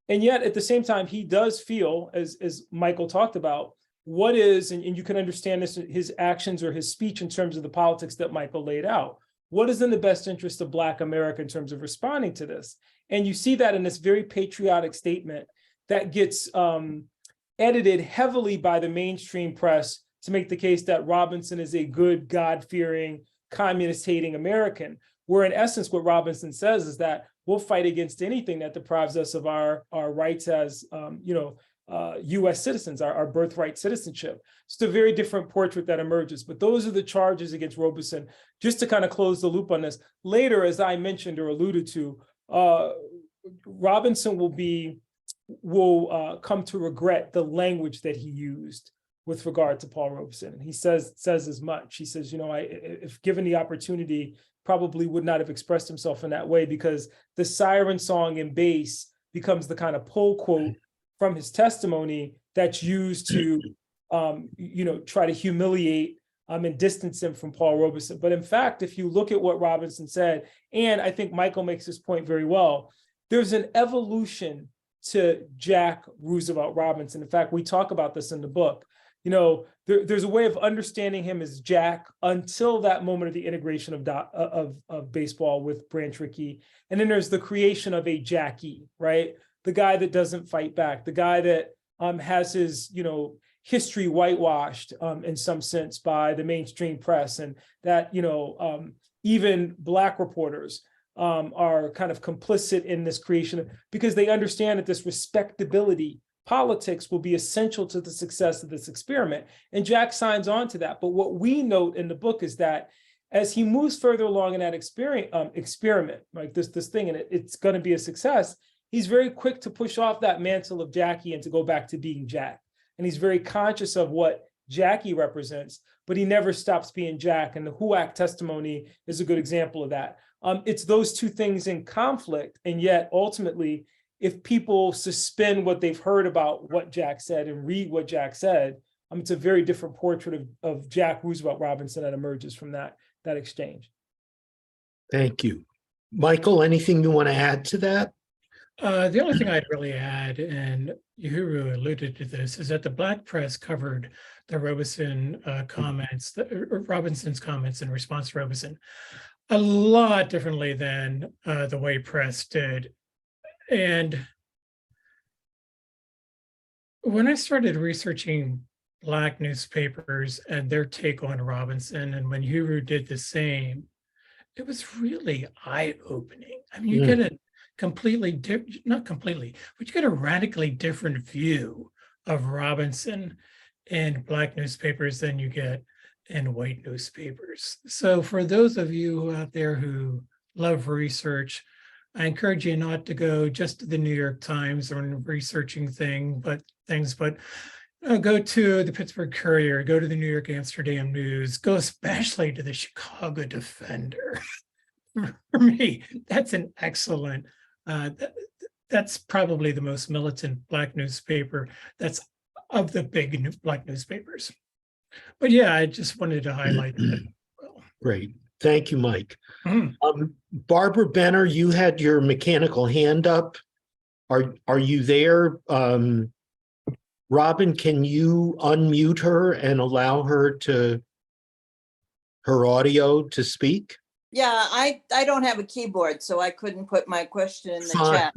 And yet at the same time, he does feel, as Michael talked about, what is, and you can understand this, his actions or his speech in terms of the politics that Michael laid out. What is in the best interest of Black America in terms of responding to this? And you see that in this very patriotic statement that gets edited heavily by the mainstream press to make the case that Robinson is a good, God-fearing, communist-hating American, where in essence what Robinson says is that we'll fight against anything that deprives us of our rights as U.S. citizens, our birthright citizenship. It's a very different portrait that emerges, but those are the charges against Robeson. Just to kind of close the loop on this, later, as I mentioned or alluded to, Robinson will come to regret the language that he used with regard to Paul Robeson. And he says as much. He says, if given the opportunity, probably would not have expressed himself in that way, because the siren song in bass becomes the kind of pull quote from his testimony that's used to, try to humiliate and distance him from Paul Robeson. But in fact, if you look at what Robinson said, and I think Michael makes this point very well, there's an evolution to Jack Roosevelt Robinson. In fact, we talk about this in the book. There's a way of understanding him as Jack until that moment of the integration of baseball with Branch Rickey. And then there's the creation of a Jackie, right? The guy that doesn't fight back, the guy that has his, history whitewashed in some sense by the mainstream press, and that, even Black reporters are kind of complicit in this creation because they understand that this respectability politics will be essential to the success of this experiment. And Jack signs on to that. But what we note in the book is that as he moves further along in that experiment, like this thing, and it's going to be a success, he's very quick to push off that mantle of Jackie and to go back to being Jack. And he's very conscious of what Jackie represents, but he never stops being Jack. And the HUAC testimony is a good example of that. It's those two things in conflict. And yet ultimately, if people suspend what they've heard about what Jack said and read what Jack said, it's a very different portrait of Jack Roosevelt Robinson that emerges from that exchange. Thank you. Michael, anything you want to add to that? The only thing I'd really add, and Yohuru alluded to this, is that the Black press covered the Robeson comments, Robinson's comments in response to Robeson, a lot differently than the white press did. And when I started researching Black newspapers and their take on Robinson, and when Yohuru did the same, it was really eye-opening. I mean, you get a completely not completely, but you get a radically different view of Robinson in Black newspapers than you get in white newspapers. So for those of you out there who love research, I encourage you not to go just to the New York Times or researching things, but go to the Pittsburgh Courier, go to the New York Amsterdam News, go especially to the Chicago Defender. For me, that's an excellent, that's probably the most militant Black newspaper that's of the big Black newspapers. But yeah, I just wanted to highlight that. Great. Thank you, Mike. Mhm. Barbara Benner, you had your mechanical hand up. Are you there? Robin, can you unmute her and allow her her audio to speak? Yeah, I don't have a keyboard, so I couldn't put my question in the Fine. chat.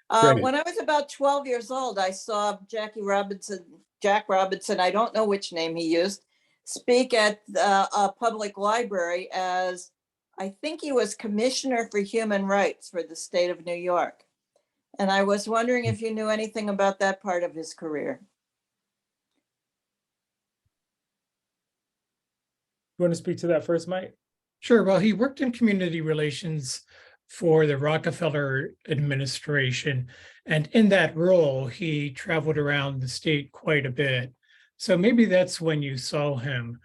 Great. When I was about 12 years old, I saw Jack Robinson, I don't know which name he used, speak at a public library as, I think he was Commissioner for Human Rights for the state of New York. And I was wondering if you knew anything about that part of his career. You want to speak to that first, Mike? Sure. Well, he worked in community relations for the Rockefeller administration. And in that role, he traveled around the state quite a bit. So maybe that's when you saw him.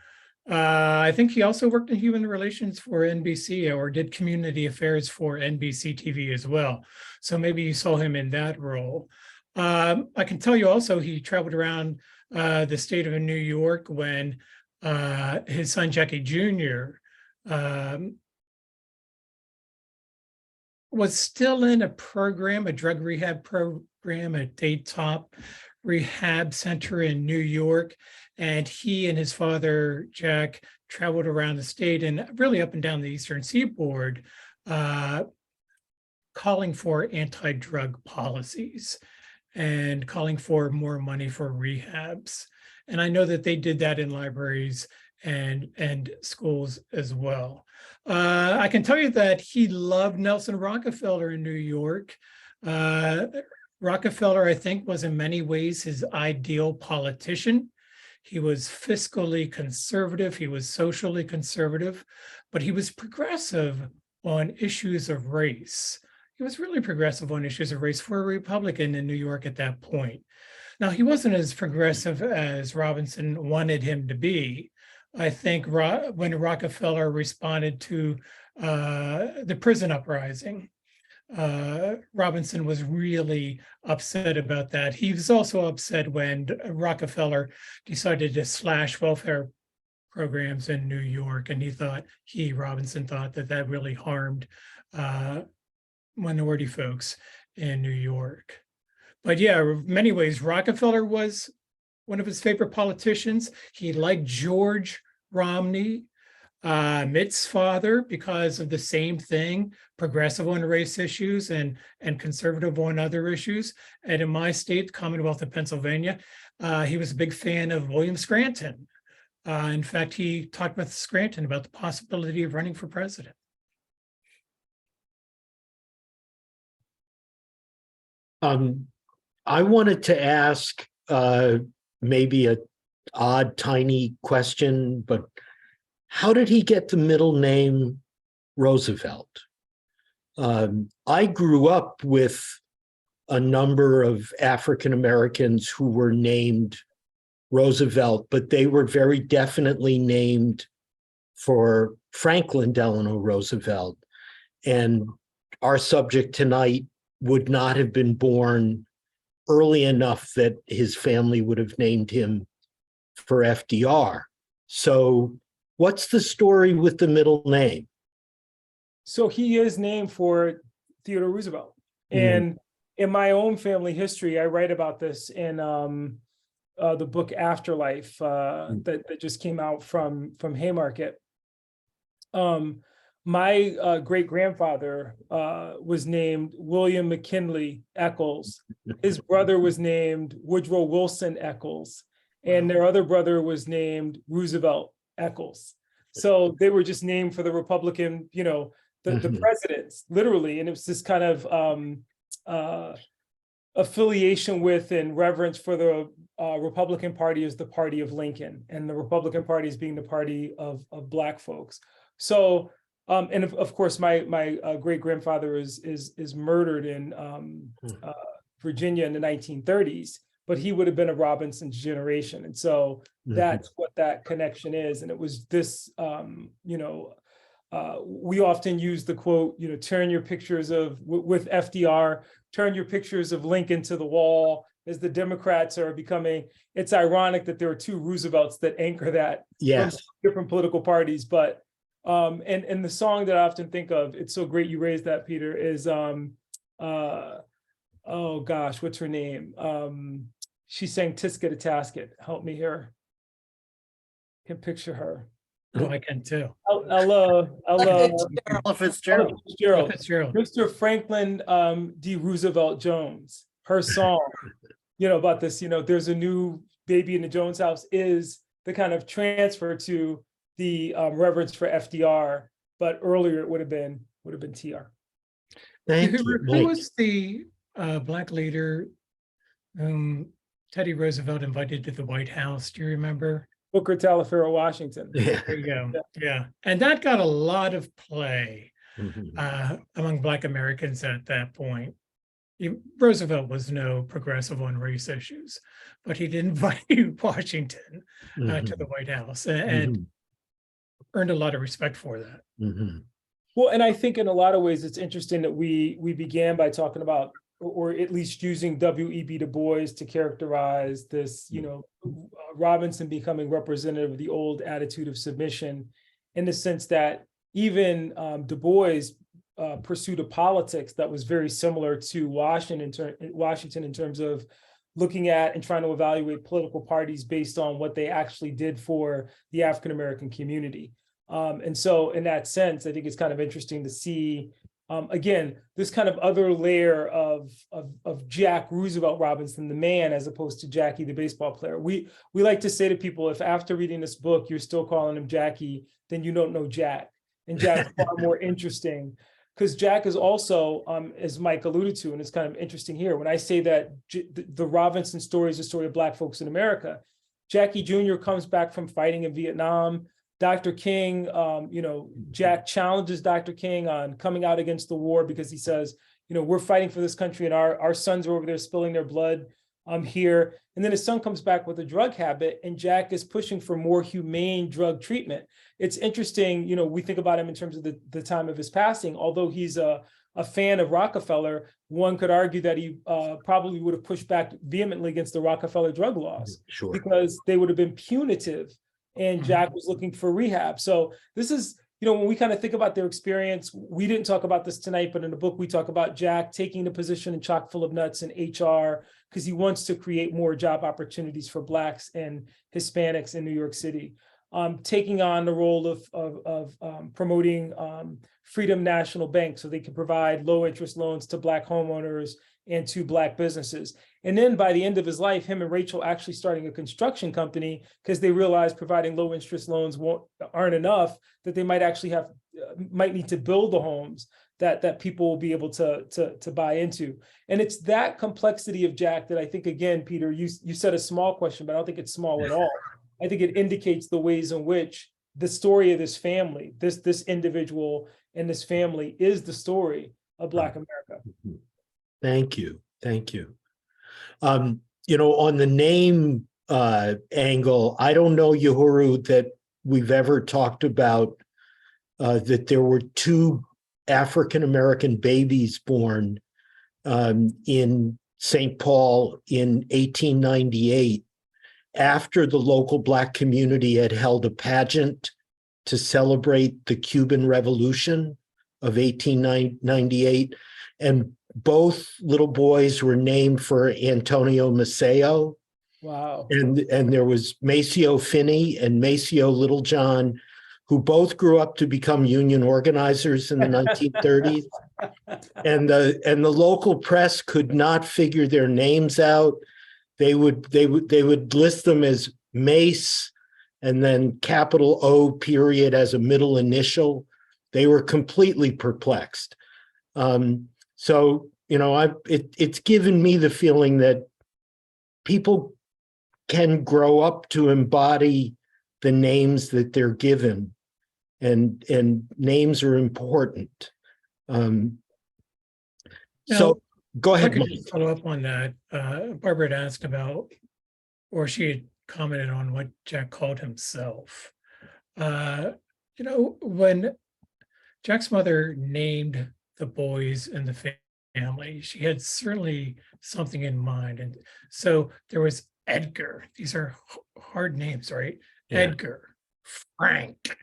I think he also worked in human relations for NBC or did community affairs for NBC TV as well. So maybe you saw him in that role. I can tell you also he traveled around the state of New York when his son Jackie Jr. Was still in a program, a drug rehab program at Daytop Rehab Center in New York. And he and his father, Jack, traveled around the state and really up and down the Eastern Seaboard, calling for anti-drug policies and calling for more money for rehabs. And I know that they did that in libraries and schools as well. I can tell you that he loved Nelson Rockefeller in New York. Rockefeller, I think, was in many ways his ideal politician. He was fiscally conservative, he was socially conservative, but he was progressive on issues of race. He was really progressive on issues of race for a Republican in New York at that point. Now, he wasn't as progressive as Robinson wanted him to be. I think when Rockefeller responded to the prison uprising, Robinson was really upset about that. He was also upset when Rockefeller decided to slash welfare programs in New York, and Robinson thought that really harmed minority folks in New York. But yeah, in many ways, Rockefeller was one of his favorite politicians. He liked George Romney, Mitt's father, because of the same thing, progressive on race issues and conservative on other issues. And in my state, Commonwealth of Pennsylvania, he was a big fan of William Scranton. In fact, he talked with Scranton about the possibility of running for president. I wanted to ask maybe a odd, tiny question, but how did he get the middle name Roosevelt? I grew up with a number of African Americans who were named Roosevelt, but they were very definitely named for Franklin Delano Roosevelt. And our subject tonight would not have been born early enough that his family would have named him for FDR. So what's the story with the middle name? So he is named for Theodore Roosevelt. And in my own family history, I write about this in the book Afterlife that just came out from Haymarket. My great-grandfather was named William McKinley Eccles. His brother was named Woodrow Wilson Eccles, and their other brother was named Roosevelt Eccles. So they were just named for the Republican, the presidents, literally. And it was this kind of affiliation with and reverence for the Republican Party as the party of Lincoln, and the Republican Party as being the party of Black folks. So, and of course, my great-grandfather is murdered in Virginia in the 1930s, but he would have been a Robinson's generation. And so that's what that connection is. And it was this, we often use the quote, turn your pictures with FDR, turn your pictures of Lincoln to the wall, as the Democrats are becoming. It's ironic that there are two Roosevelts that anchor that from different political parties, but And the song that I often think of, it's so great you raised that, Peter, is oh gosh, what's her name? She sang Tisket a Tasket. Help me here. Can picture her. Oh, I can too. Ella Fitzgerald. Fitzgerald. Mr. Franklin D. Roosevelt Jones. Her song, about this, there's a new baby in the Jones house, is the kind of transfer to the reverence for FDR, but earlier it would have been TR. Thank you. Who was the Black leader whom Teddy Roosevelt invited to the White House? Do you remember? Booker T. Washington. There you go. Yeah. And that got a lot of play among Black Americans at that point. Roosevelt was no progressive on race issues, but he did invite Washington to the White House and earned a lot of respect for that. Well, and I think in a lot of ways, it's interesting that we began by talking about, or at least using W.E.B. Du Bois to characterize this, Robinson becoming representative of the old attitude of submission, in the sense that even Du Bois pursued a politics that was very similar to Washington in terms of looking at and trying to evaluate political parties based on what they actually did for the African-American community. And so in that sense, I think it's kind of interesting to see, again, this kind of other layer of Jack Roosevelt Robinson, the man, as opposed to Jackie, the baseball player. We like to say to people, if after reading this book, you're still calling him Jackie, then you don't know Jack. And Jack's far more interesting, because Jack is also, as Mike alluded to, and it's kind of interesting here, when I say that the Robinson story is a story of Black folks in America, Jackie Jr. comes back from fighting in Vietnam. Dr. King, Jack challenges Dr. King on coming out against the war because he says, we're fighting for this country and our sons are over there spilling their blood here. And then his son comes back with a drug habit and Jack is pushing for more humane drug treatment. It's interesting, we think about him in terms of the time of his passing. Although he's a fan of Rockefeller, one could argue that he probably would have pushed back vehemently against the Rockefeller drug laws because they would have been punitive. And Jack was looking for rehab. So this is, when we kind of think about their experience, we didn't talk about this tonight, but in the book, we talk about Jack taking the position in Chock full of nuts in HR because he wants to create more job opportunities for Blacks and Hispanics in New York City. Taking on the role of promoting Freedom National Bank so they can provide low interest loans to Black homeowners and to Black businesses. And then by the end of his life, him and Rachel actually starting a construction company because they realized providing low interest loans aren't enough, that they might actually might need to build the homes that people will be able to buy into. And it's that complexity of Jack that I think, again, Peter, you said a small question, but I don't think it's small at all. I think it indicates the ways in which the story of this family, this individual and this family is the story of Black America. Thank you. Thank you. On the name angle, I don't know, Yohuru, that we've ever talked about that there were two African-American babies born in St. Paul in 1898 after the local Black community had held a pageant to celebrate the Cuban Revolution of 1898. And both little boys were named for Antonio Maceo. Wow. And there was Maceo Finney and Maceo Littlejohn, who both grew up to become union organizers in the 1930s. And the local press could not figure their names out. They would list them as Mace and then capital O period as a middle initial. They were completely perplexed. So, it's given me the feeling that people can grow up to embody the names that they're given, and names are important. So go ahead. I could just follow up on that. Barbara had asked about, or she had commented on what Jack called himself. When Jack's mother named the boys in the family, she had certainly something in mind. And so there was Edgar. These are hard names, right? Yeah. Edgar, Frank,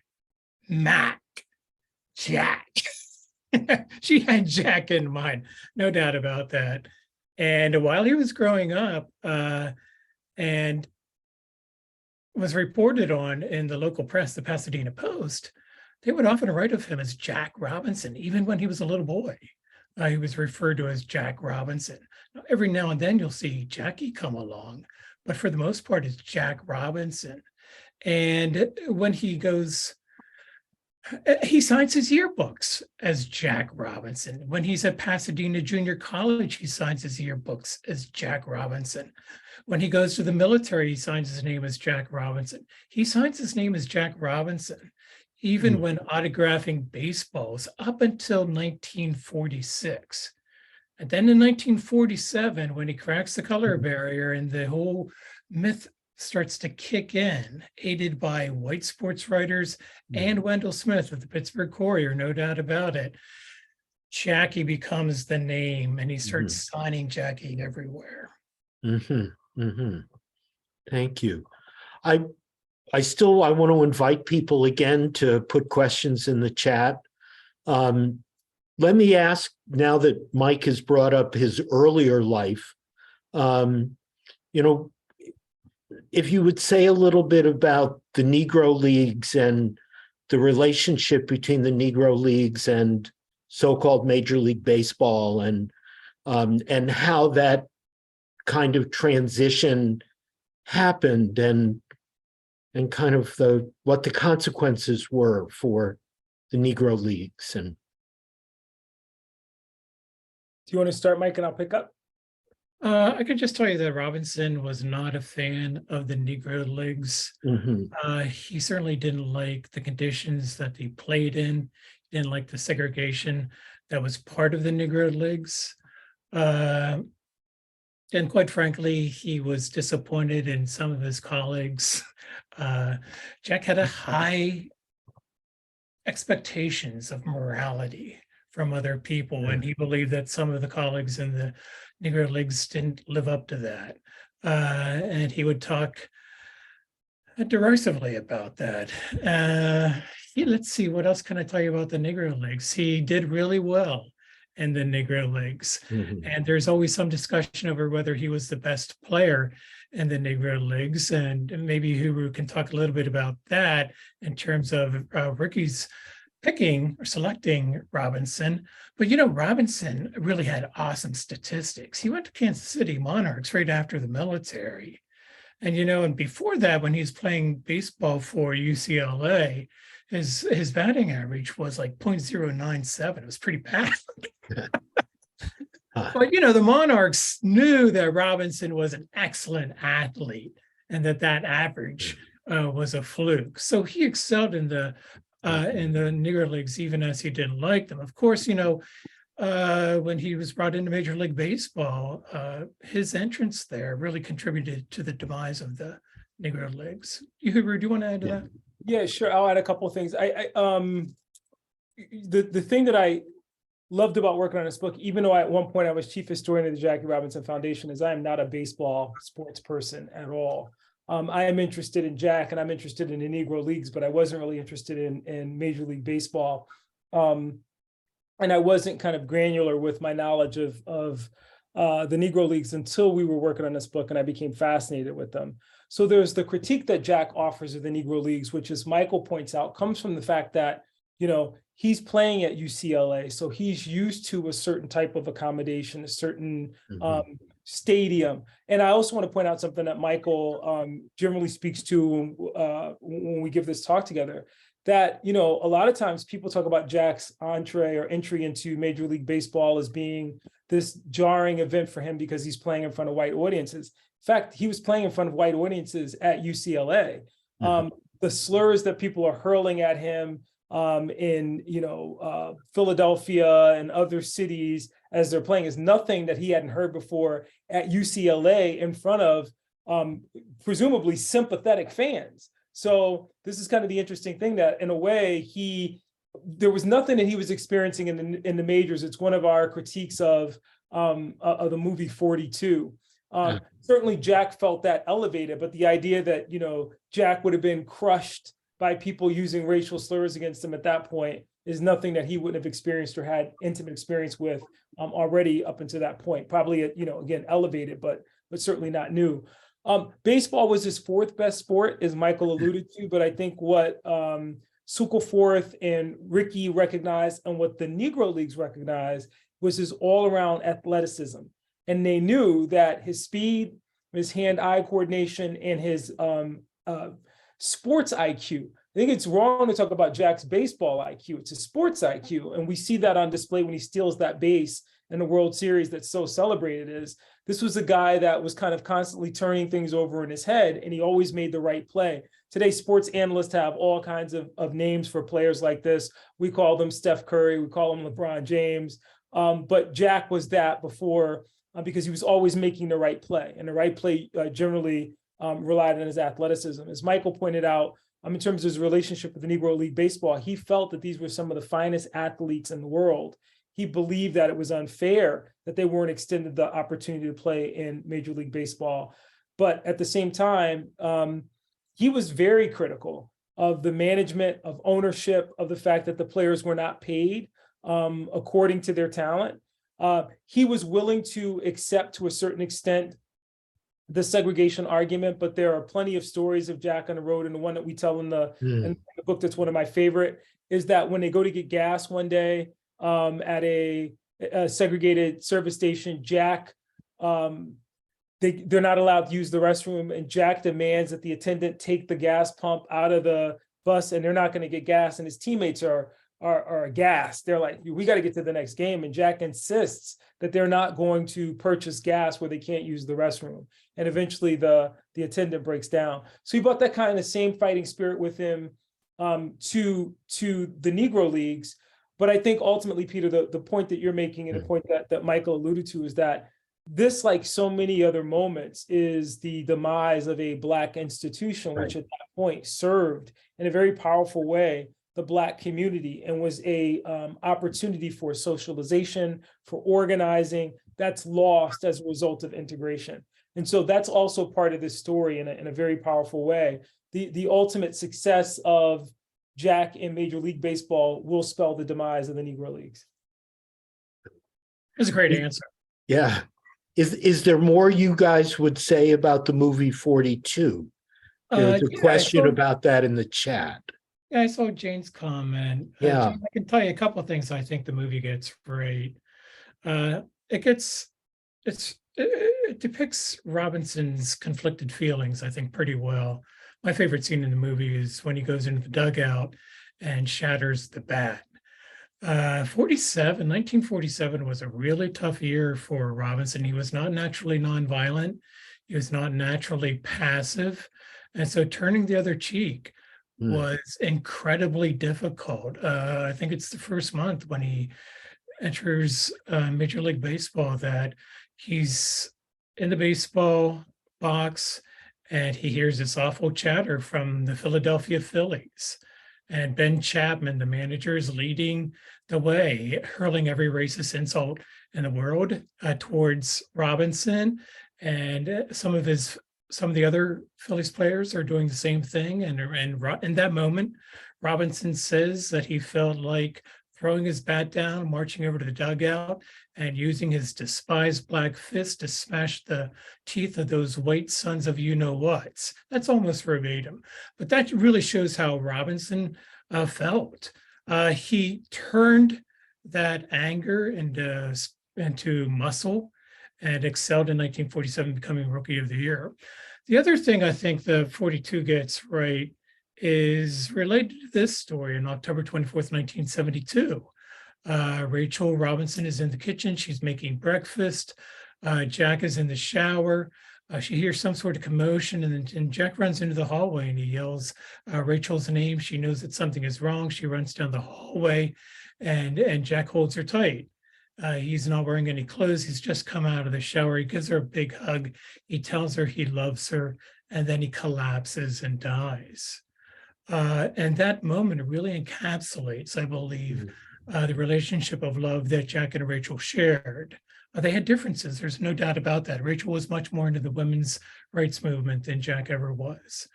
Matt, Jack. She had Jack in mind, no doubt about that. And while he was growing up, and was reported on in the local press, the Pasadena Post, they would often write of him as Jack Robinson. Even when he was a little boy, he was referred to as Jack Robinson. Now, every now and then you'll see Jackie come along, but for the most part, it's Jack Robinson. And when he goes, he signs his yearbooks as Jack Robinson. When he's at Pasadena Junior College, he signs his yearbooks as Jack Robinson. When he goes to the military, he signs his name as Jack Robinson. He signs his name as Jack Robinson, even when autographing baseballs up until 1946. And then in 1947, when he cracks the color barrier and the whole myth starts to kick in, aided by white sports writers and Wendell Smith of the Pittsburgh Courier, no doubt about it, Jackie becomes the name, and he starts signing Jackie everywhere. Thank you. I want to invite people again to put questions in the chat. Let me ask, now that Mike has brought up his earlier life, if you would say a little bit about the Negro Leagues and the relationship between the Negro Leagues and so-called Major League Baseball, and how that kind of transition happened, and kind of what the consequences were for the Negro Leagues. And do you want to start, Mike, and I'll pick up? I can just tell you that Robinson was not a fan of the Negro Leagues. He certainly didn't like the conditions that they played in. He didn't like the segregation that was part of the Negro Leagues. And quite frankly, he was disappointed in some of his colleagues. Jack had a high expectations of morality from other people, and he believed that some of the colleagues in the Negro Leagues didn't live up to that. And he would talk derisively about that. Let's see, what else can I tell you about the Negro Leagues? He did really well in the Negro Leagues. And there's always some discussion over whether he was the best player in the Negro Leagues. And maybe Yohuru can talk a little bit about that in terms of rookies picking or selecting Robinson. But Robinson really had awesome statistics. He went to Kansas City Monarchs right after the military. And and before that, when he was playing baseball for UCLA, his batting average was like .097. It was pretty bad. But the Monarchs knew that Robinson was an excellent athlete, and that average was a fluke. So he excelled in the Negro Leagues, even as he didn't like them. Of course, when he was brought into Major League Baseball, his entrance there really contributed to the demise of the Negro Leagues. Yohuru, do you want to add to that? Yeah, sure. I'll add a couple of things. The thing that I loved about working on this book, even though at one point I was chief historian of the Jackie Robinson Foundation, is I am not a baseball sports person at all. I am interested in Jack, and I'm interested in the Negro Leagues, but I wasn't really interested in Major League Baseball. And I wasn't kind of granular with my knowledge of the Negro Leagues until we were working on this book, and I became fascinated with them. So there's the critique that Jack offers of the Negro Leagues, which, as Michael points out, comes from the fact that, he's playing at UCLA, so he's used to a certain type of accommodation, a certain stadium. And I also want to point out something that Michael generally speaks to when we give this talk together, that, a lot of times people talk about Jack's entree or entry into Major League Baseball as being this jarring event for him because he's playing in front of white audiences. In fact, he was playing in front of white audiences at UCLA. The slurs that people are hurling at him in Philadelphia and other cities as they're playing is nothing that he hadn't heard before at UCLA in front of presumably sympathetic fans. So this is kind of the interesting thing, that in a way there was nothing that he was experiencing in the majors. It's one of our critiques of the movie 42. Certainly Jack felt that elevated, but the idea that Jack would have been crushed by people using racial slurs against him at that point is nothing that he wouldn't have experienced or had intimate experience with already up until that point. Probably, again, elevated, but certainly not new. Baseball was his fourth best sport, as Michael alluded to, but I think what Suckelforth and Ricky recognized and what the Negro Leagues recognized was his all-around athleticism. And they knew that his speed, his hand-eye coordination, and his sports IQ. I think it's wrong to talk about Jack's baseball IQ. It's a sports IQ. And we see that on display when he steals that base in the World Series that's so celebrated. This was a guy that was kind of constantly turning things over in his head, and he always made the right play. Today, sports analysts have all kinds of names for players like this. We call them Steph Curry, we call him LeBron James. But Jack was that before because he was always making the right play, and the right play generally relied on his athleticism. As Michael pointed out, in terms of his relationship with the Negro League Baseball, he felt that these were some of the finest athletes in the world. He believed that it was unfair that they weren't extended the opportunity to play in Major League Baseball. But at the same time, he was very critical of the management, of ownership, of the fact that the players were not paid according to their talent. He was willing to accept, to a certain extent, the segregation argument, but there are plenty of stories of Jack on the road, and the one that we tell in the book that's one of my favorite is that when they go to get gas one day at a segregated service station, Jack, they're not allowed to use the restroom, and Jack demands that the attendant take the gas pump out of the bus, and they're not going to get gas, and his teammates are aghast. They're like, we got to get to the next game. And Jack insists that they're not going to purchase gas where they can't use the restroom. And eventually the attendant breaks down. So he brought that kind of same fighting spirit with him to the Negro Leagues. But I think ultimately, Peter, the point that you're making and the point that Michael alluded to is that this, like so many other moments, is the demise of a Black institution, which at that point served in a very powerful way the Black community and was a opportunity for socialization, for organizing, that's lost as a result of integration. And so that's also part of this story in a very powerful way. The ultimate success of Jack in Major League Baseball will spell the demise of the Negro Leagues. That's a great answer. Yeah. Is there more you guys would say about the movie 42? There's a question about that in the chat. Yeah, I saw Jane's comment. Yeah. Jane, I can tell you a couple of things I think the movie gets right. It depicts Robinson's conflicted feelings, I think, pretty well. My favorite scene in the movie is when he goes into the dugout and shatters the bat. 1947 was a really tough year for Robinson. He was not naturally nonviolent. He was not naturally passive. And so turning the other cheek was incredibly difficult. I think it's the first month when he enters Major League Baseball that he's in the baseball box and he hears this awful chatter from the Philadelphia Phillies. And Ben Chapman, the manager, is leading the way, hurling every racist insult in the world towards Robinson. And some of the other Phillies players are doing the same thing. And in that moment, Robinson says that he felt like throwing his bat down, marching over to the dugout, and using his despised black fist to smash the teeth of those white sons of you-know-whats. That's almost verbatim. But that really shows how Robinson felt. He turned that anger into muscle and excelled in 1947, becoming Rookie of the Year. The other thing I think the 42 gets right is related to this story. On October 24th, 1972, Rachel Robinson is in the kitchen. She's making breakfast. Jack is in the shower. She hears some sort of commotion, and Jack runs into the hallway and he yells Rachel's name. She knows that something is wrong. She runs down the hallway, and Jack holds her tight. He's not wearing any clothes. He's just come out of the shower. He gives her a big hug. He tells her he loves her, and then he collapses and dies. And that moment really encapsulates, I believe, the relationship of love that Jack and Rachel shared. They had differences. There's no doubt about that. Rachel was much more into the women's rights movement than Jack ever was.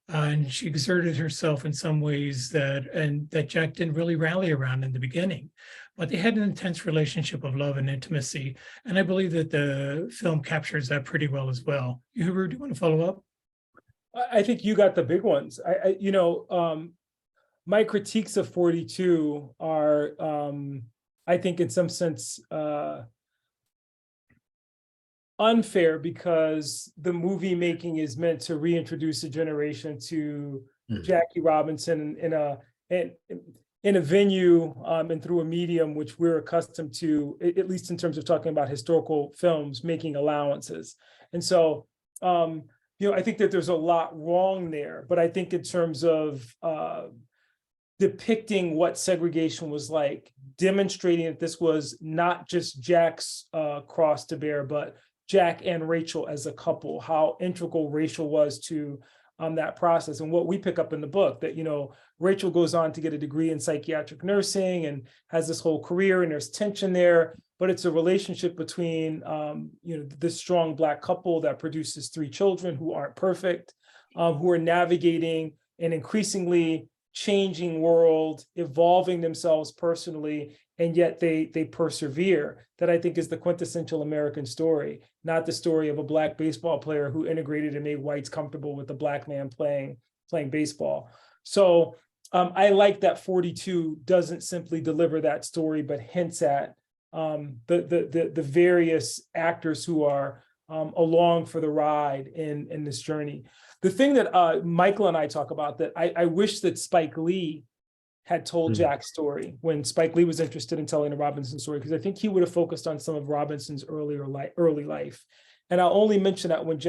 and she exerted herself in some ways that Jack didn't really rally around in the beginning. But they had an intense relationship of love and intimacy. And I believe that the film captures that pretty well as well. Yohuru, do you want to follow up? I think you got the big ones. My critiques of 42 are, I think in some sense, unfair, because the movie making is meant to reintroduce a generation to Jackie Robinson in a venue and through a medium which we're accustomed to, at least in terms of talking about historical films, making allowances. And so, I think that there's a lot wrong there, but I think in terms of depicting what segregation was like, demonstrating that this was not just Jack's cross to bear, but Jack and Rachel as a couple, how integral Rachel was to that process. And what we pick up in the book, that, Rachel goes on to get a degree in psychiatric nursing and has this whole career, and there's tension there, but it's a relationship between, this strong Black couple that produces 3 children who aren't perfect, who are navigating an increasingly changing world, evolving themselves personally, and yet they persevere. That I think is the quintessential American story, not the story of a Black baseball player who integrated and made whites comfortable with a Black man playing baseball. So I like that 42 doesn't simply deliver that story, but hints at the various actors who are along for the ride in this journey. The thing that Michael and I talk about, that I wish that Spike Lee had told Jack's story when Spike Lee was interested in telling the Robinson story, because I think he would have focused on some of Robinson's early life. And I'll only mention that when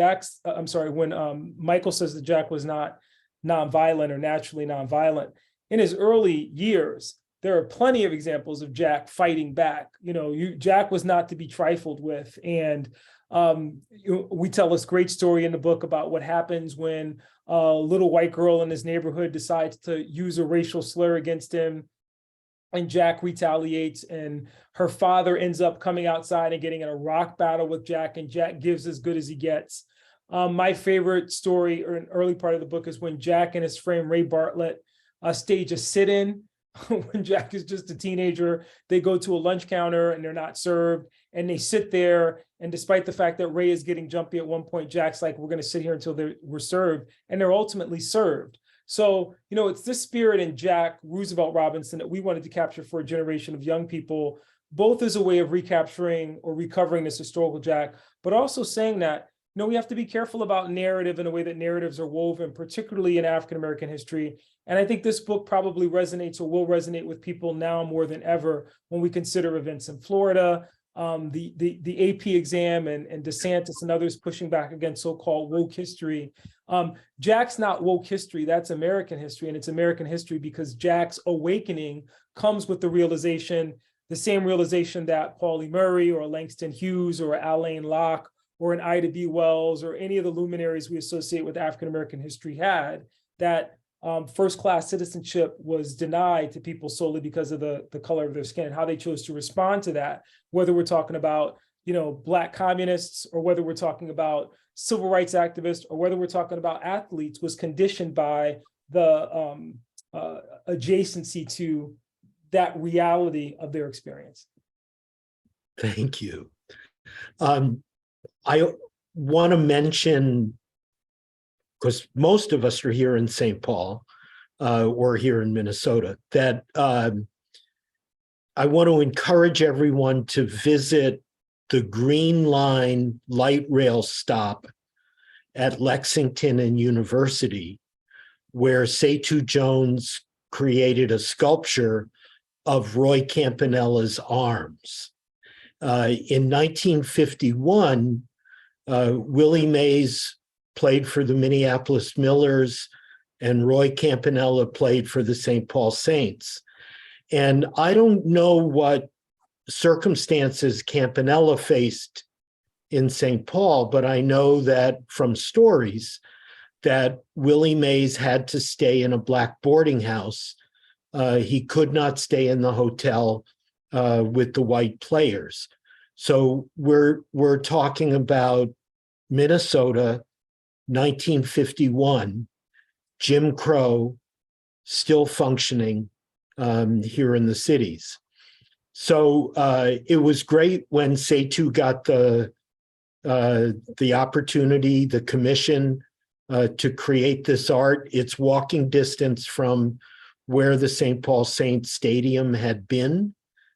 when Michael says that Jack was not nonviolent or naturally nonviolent, in his early years, there are plenty of examples of Jack fighting back. Jack was not to be trifled with. And we tell this great story in the book about what happens when a little white girl in his neighborhood decides to use a racial slur against him, and Jack retaliates, and her father ends up coming outside and getting in a rock battle with Jack, and Jack gives as good as he gets. My favorite story, or an early part of the book, is when Jack and his friend Ray Bartlett stage a sit-in. When Jack is just a teenager, they go to a lunch counter and they're not served, and they sit there. And despite the fact that Ray is getting jumpy at one point, Jack's like, we're going to sit here until we're served, and they're ultimately served. So, it's this spirit in Jack Roosevelt Robinson that we wanted to capture for a generation of young people, both as a way of recapturing or recovering this historical Jack, but also saying that, we have to be careful about narrative in a way that narratives are woven, particularly in African-American history. And I think this book probably resonates or will resonate with people now more than ever when we consider events in Florida, the AP exam, and DeSantis and others pushing back against so-called woke history. Jack's not woke history, that's American history, and it's American history because Jack's awakening comes with the same realization that Pauli Murray or Langston Hughes or Alain Locke or an Ida B. Wells or any of the luminaries we associate with African-American history had, that first-class citizenship was denied to people solely because of the color of their skin, how they chose to respond to that, whether we're talking about, Black communists, or whether we're talking about civil rights activists, or whether we're talking about athletes, was conditioned by the adjacency to that reality of their experience. Thank you. I want to mention, because most of us are here in St. Paul or here in Minnesota, that I want to encourage everyone to visit the Green Line light rail stop at Lexington and University, where Setu Jones created a of Roy Campanella's arms. In 1951, Willie Mays played for the Minneapolis Millers, and Roy Campanella played for the St. Paul Saints. And I don't know what circumstances Campanella faced in St. Paul, but I know that from stories that Willie Mays had to stay in a Black boarding house. He could not stay in the hotel with the white players. So we're talking about Minnesota, 1951, Jim Crow still functioning here in the cities. So it was great when Setu got the opportunity, the commission to create this art. It's walking distance from where the St. Paul Saints Stadium had been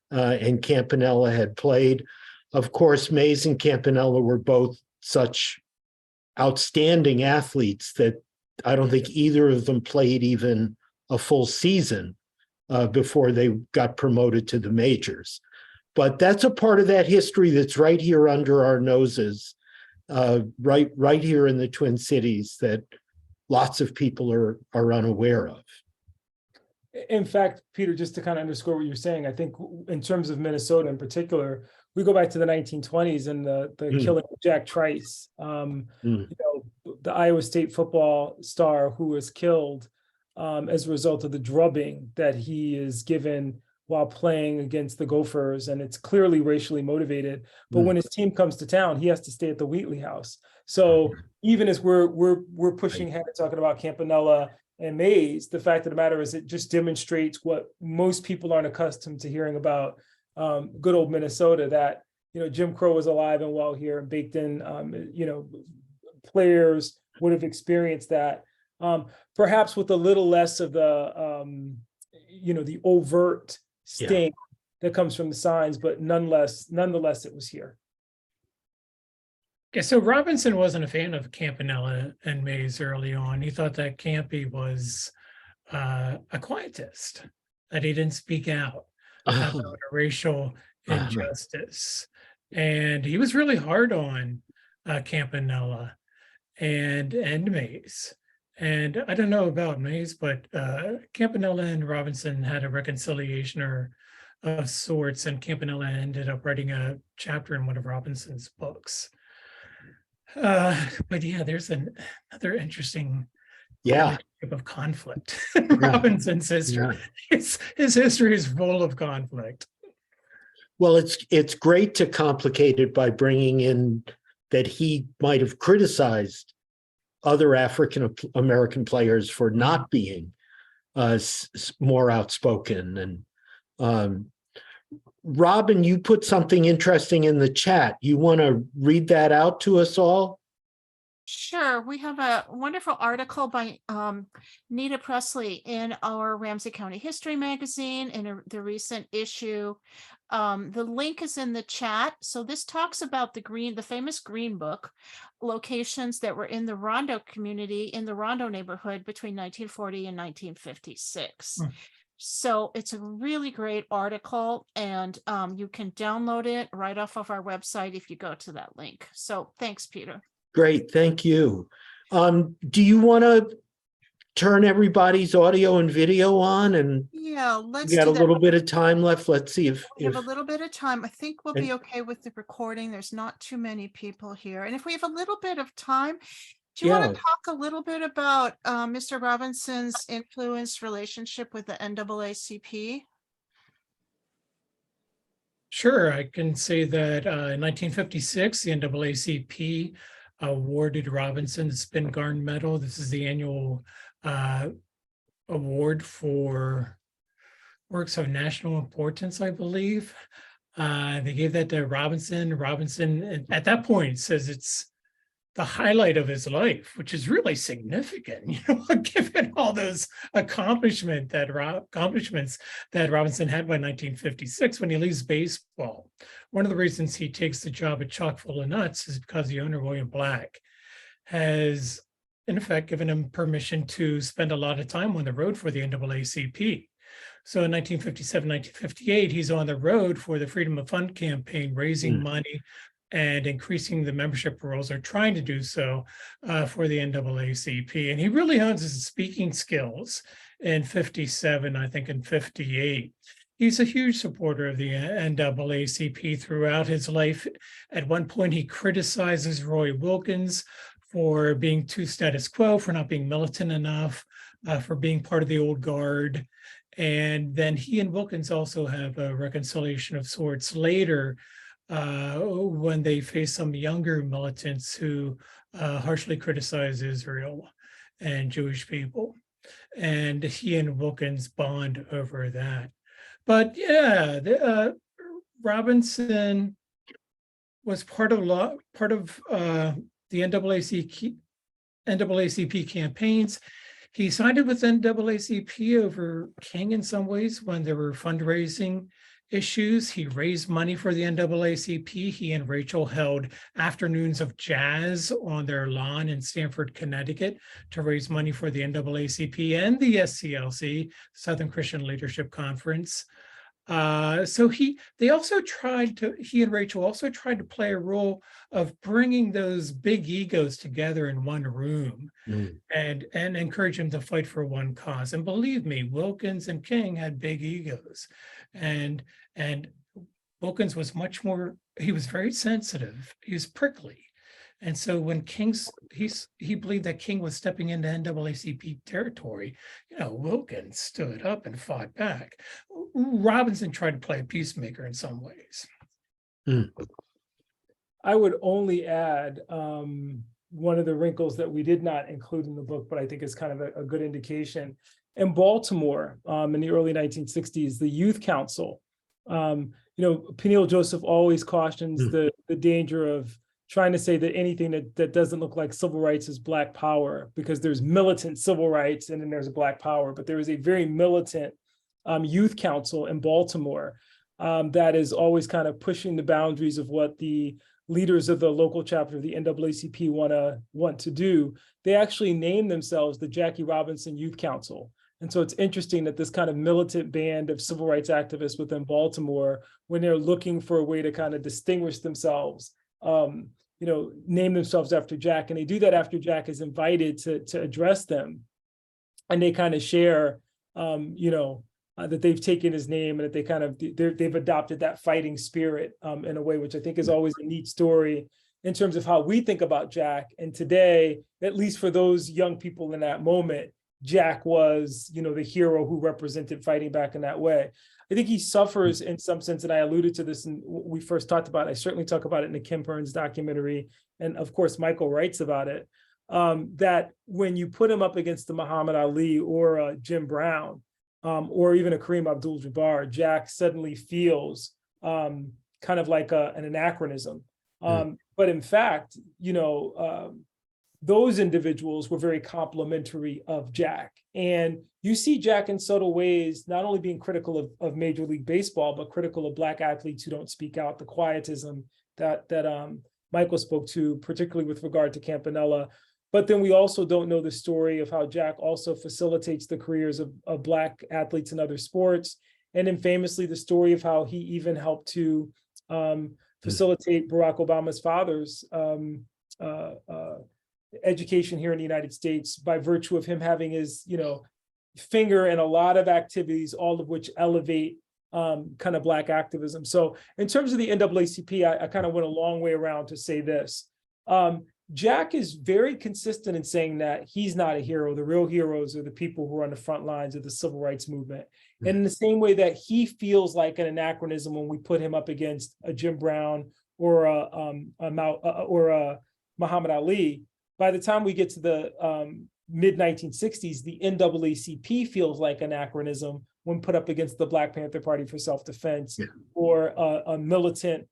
and Campanella had played. Of course, Mays and Campanella were both such outstanding athletes that I don't think either of them played even a full season before they got promoted to the majors. But that's a part of that history that's right here under our noses, right here in the Twin Cities, that lots of people are unaware of. In fact, Peter, just to kind of underscore what you're saying, I think in terms of Minnesota in particular, we go back to the 1920s and the killing of Jack Trice, you know, the Iowa State football star who was killed as a result of the drubbing that he is given while playing against the Gophers, and it's clearly racially motivated. But when his team comes to town, he has to stay at the Wheatley House. So even as we're pushing ahead talking about Campanella and Mays, the fact of the matter is it just demonstrates what most people aren't accustomed to hearing about good old Minnesota, that, you know, Jim Crow was alive and well here and baked in. You know, players would have experienced that, perhaps with a little less of the, you know, the overt sting that comes from the signs, but nonetheless, it was here. Yeah, so Robinson wasn't a fan of Campanella and Mays early on. He thought that Campy was a quietist, that he didn't speak out about a racial injustice. And he was really hard on Campanella and Mays. And I don't know about Mays, but Campanella and Robinson had a reconciliation of sorts, and Campanella ended up writing a chapter in one of Robinson's books. But yeah, there's another interesting of conflict in Robinson's history. His history is full of conflict. Well, it's great to complicate it by bringing in that he might have criticized other African American players for not being more outspoken. And Robin, you put something interesting in the chat. You want to read that out to us all? Sure. We have a wonderful article by Nita Presley in our Ramsey County History magazine in the recent issue. The link is in the chat. So this talks about the famous Green Book, locations that were in the Rondo community, in the Rondo neighborhood between 1940 and 1956. So it's a really great article, and you can download it right off of our website if you go to that link. So thanks, Peter. Great, thank you. Do you want to turn everybody's audio and video on? And yeah, let's we got do a that. little bit of time left. Let's see if We have a little bit of time. I think we'll be okay with the recording. There's not too many people here. And if we have a little bit of time, do you want to talk a little bit about Mr. Robinson's influence relationship with the NAACP? Sure, I can say that in 1956, the NAACP awarded Robinson the Spingarn Medal. This is the annual award for works of national importance, I believe. They gave that to Robinson. Robinson, at that point, says it's the highlight of his life, which is really significant, you know, given all those accomplishments that Robinson had by 1956 when he leaves baseball. One of the reasons he takes the job at Chock full of nuts is because the owner, William Black, has in effect given him permission to spend a lot of time on the road for the NAACP. So in 1957, 1958, he's on the road for the Freedom of Fund campaign, raising money and increasing the membership rolls, or trying to do so for the NAACP. And he really hones his speaking skills in 57, I think in 58. He's a huge supporter of the NAACP throughout his life. At one point, he criticizes Roy Wilkins for being too status quo, for not being militant enough, for being part of the old guard. And then he and Wilkins also have a reconciliation of sorts later, when they face some younger militants who harshly criticize Israel. and Jewish people. And he and Wilkins bond over that. But yeah, Robinson was part of the NAACP campaigns. He sided with NAACP over King in some ways when there were fundraising issues. He raised money for the NAACP. He and Rachel held afternoons of jazz on their lawn in Stamford, Connecticut, to raise money for the NAACP and the SCLC, Southern Christian Leadership Conference. So he and Rachel also tried to play a role of bringing those big egos together in one room and encourage them to fight for one cause. And believe me, Wilkins and King had big egos, and Wilkins was he was very sensitive. He was prickly. And so when he believed that King was stepping into NAACP territory, Wilkins stood up and fought back. Robinson tried to play a peacemaker in some ways. I would only add one of the wrinkles that we did not include in the book, but I think is kind of a good indication. In Baltimore, in the early 1960s, the Youth Council, Peniel Joseph always cautions the danger of trying to say that anything that doesn't look like civil rights is Black power, because there's militant civil rights and then there's a Black power. But there is a very militant youth council in Baltimore that is always kind of pushing the boundaries of what the leaders of the local chapter of the NAACP want to do. They actually name themselves the Jackie Robinson Youth Council. And so it's interesting that this kind of militant band of civil rights activists within Baltimore, when they're looking for a way to kind of distinguish themselves, name themselves after Jack. And they do that after Jack is invited to address them. And they kind of share, that they've taken his name and that they've adopted that fighting spirit in a way, which I think is always a neat story in terms of how we think about Jack. And today, at least for those young people in that moment, Jack was, the hero who represented fighting back in that way. I think he suffers in some sense, and I alluded to this when we first talked about it. I certainly talk about it in the Kim Burns documentary. And of course, Michael writes about it, that when you put him up against the Muhammad Ali or Jim Brown, or even a Kareem Abdul-Jabbar, Jack suddenly feels kind of like an anachronism. But in fact, those individuals were very complimentary of Jack. And you see Jack in subtle ways, not only being critical of Major League Baseball, but critical of Black athletes who don't speak out, the quietism that Michael spoke to, particularly with regard to Campanella. But then we also don't know the story of how Jack also facilitates the careers of Black athletes in other sports. And then famously, the story of how he even helped to facilitate Barack Obama's father's education here in the United States by virtue of him having his, finger in a lot of activities, all of which elevate kind of Black activism. So in terms of the NAACP, I kind of went a long way around to say this. Jack is very consistent in saying that he's not a hero. The real heroes are the people who are on the front lines of the civil rights movement. And in the same way that he feels like an anachronism when we put him up against a Jim Brown or a Muhammad Ali, by the time we get to the mid-1960s, the NAACP feels like anachronism when put up against the Black Panther Party for Self-Defense or a militant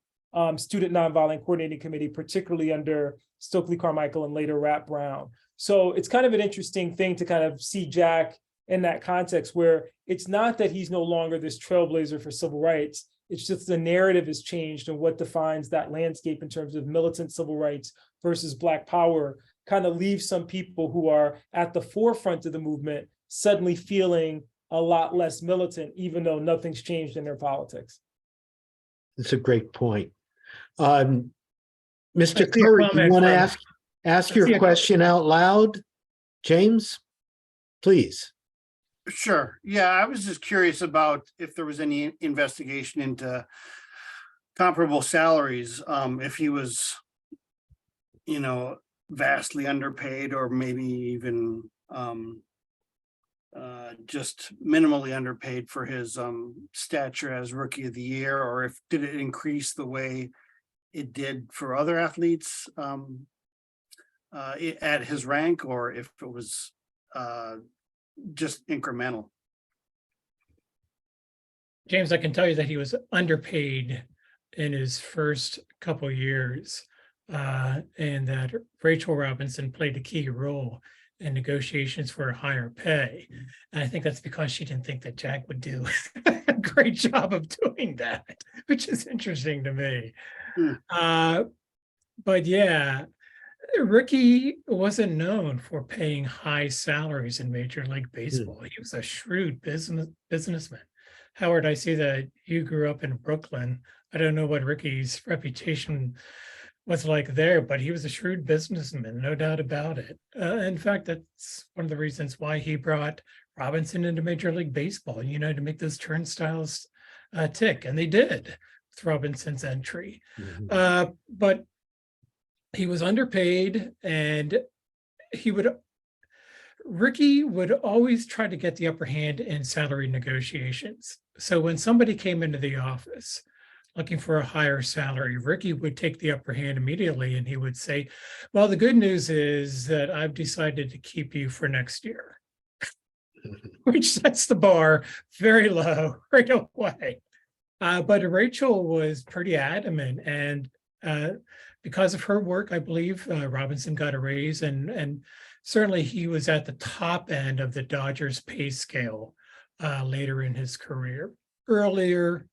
Student Nonviolent Coordinating Committee, particularly under Stokely Carmichael and later Rat Brown. So it's kind of an interesting thing to kind of see Jack in that context where it's not that he's no longer this trailblazer for civil rights. It's just the narrative has changed, and what defines that landscape in terms of militant civil rights versus Black power kind of leaves some people who are at the forefront of the movement suddenly feeling a lot less militant, even though nothing's changed in their politics. That's a great point. Mr. Curry, you want to ask your question out loud? James, please. Sure. Yeah, I was just curious about if there was any investigation into comparable salaries, if he was, vastly underpaid or maybe even just minimally underpaid for his stature as Rookie of the Year, or if did it increase the way it did for other athletes at his rank, or if it was just incremental. James, I can tell you that he was underpaid in his first couple years, and that Rachel Robinson played a key role in negotiations for a higher pay. And I think that's because she didn't think that Jack would do a great job of doing that, which is interesting to me. But yeah, Ricky wasn't known for paying high salaries in Major League Baseball. He was a shrewd businessman. Howard, I see that you grew up in Brooklyn. I don't know what Ricky's reputation was like there, but he was a shrewd businessman, no doubt about it. In fact, that's one of the reasons why he brought Robinson into Major League Baseball, to make those turnstiles tick. And they did with Robinson's entry. But he was underpaid, and Ricky would always try to get the upper hand in salary negotiations. So when somebody came into the office looking for a higher salary, Ricky would take the upper hand immediately, and he would say, well, the good news is that I've decided to keep you for next year, which sets the bar very low right away. But Rachel was pretty adamant, and because of her work, I believe Robinson got a raise, and certainly he was at the top end of the Dodgers pay scale later in his career. Earlier,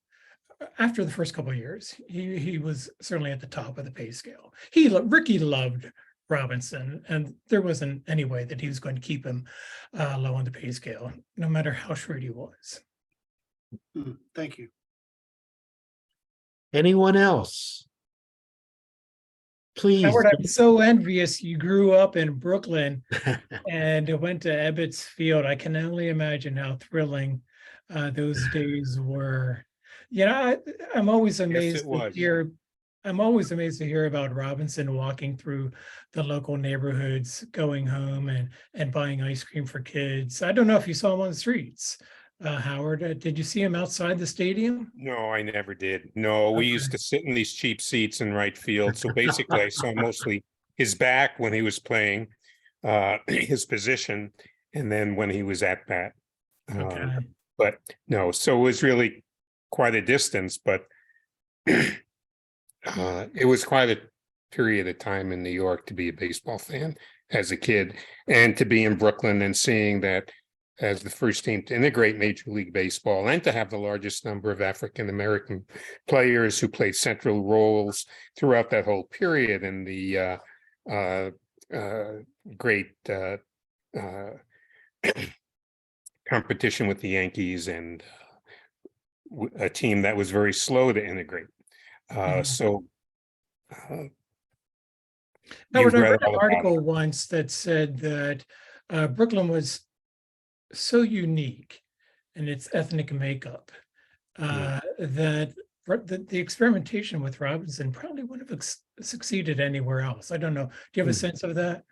after the first couple of years, he was certainly at the top of the pay scale. Ricky loved Robinson, and there wasn't any way that he was going to keep him low on the pay scale, no matter how shrewd he was. Thank you. Anyone else? Please. Howard, I'm so envious you grew up in Brooklyn and went to Ebbets Field. I can only imagine how thrilling those days were. I'm always amazed to hear. I'm always amazed to hear about Robinson walking through the local neighborhoods, going home and buying ice cream for kids. I don't know if you saw him on the streets. Howard, did you see him outside the stadium? No, I never did. No, we used to sit in these cheap seats in right field. So basically, I saw mostly his back when he was playing, his position, and then when he was at bat. But no, so it was really quite a distance, but it was quite a period of time in New York to be a baseball fan as a kid, and to be in Brooklyn and seeing that as the first team to integrate Major League Baseball, and to have the largest number of African-American players who played central roles throughout that whole period, and the great competition with the Yankees, and a team that was very slow to integrate. So Howard, I read an article once that said that Brooklyn was so unique in its ethnic makeup that the experimentation with Robinson probably wouldn't have succeeded anywhere else. I don't know. Do you have a sense of that?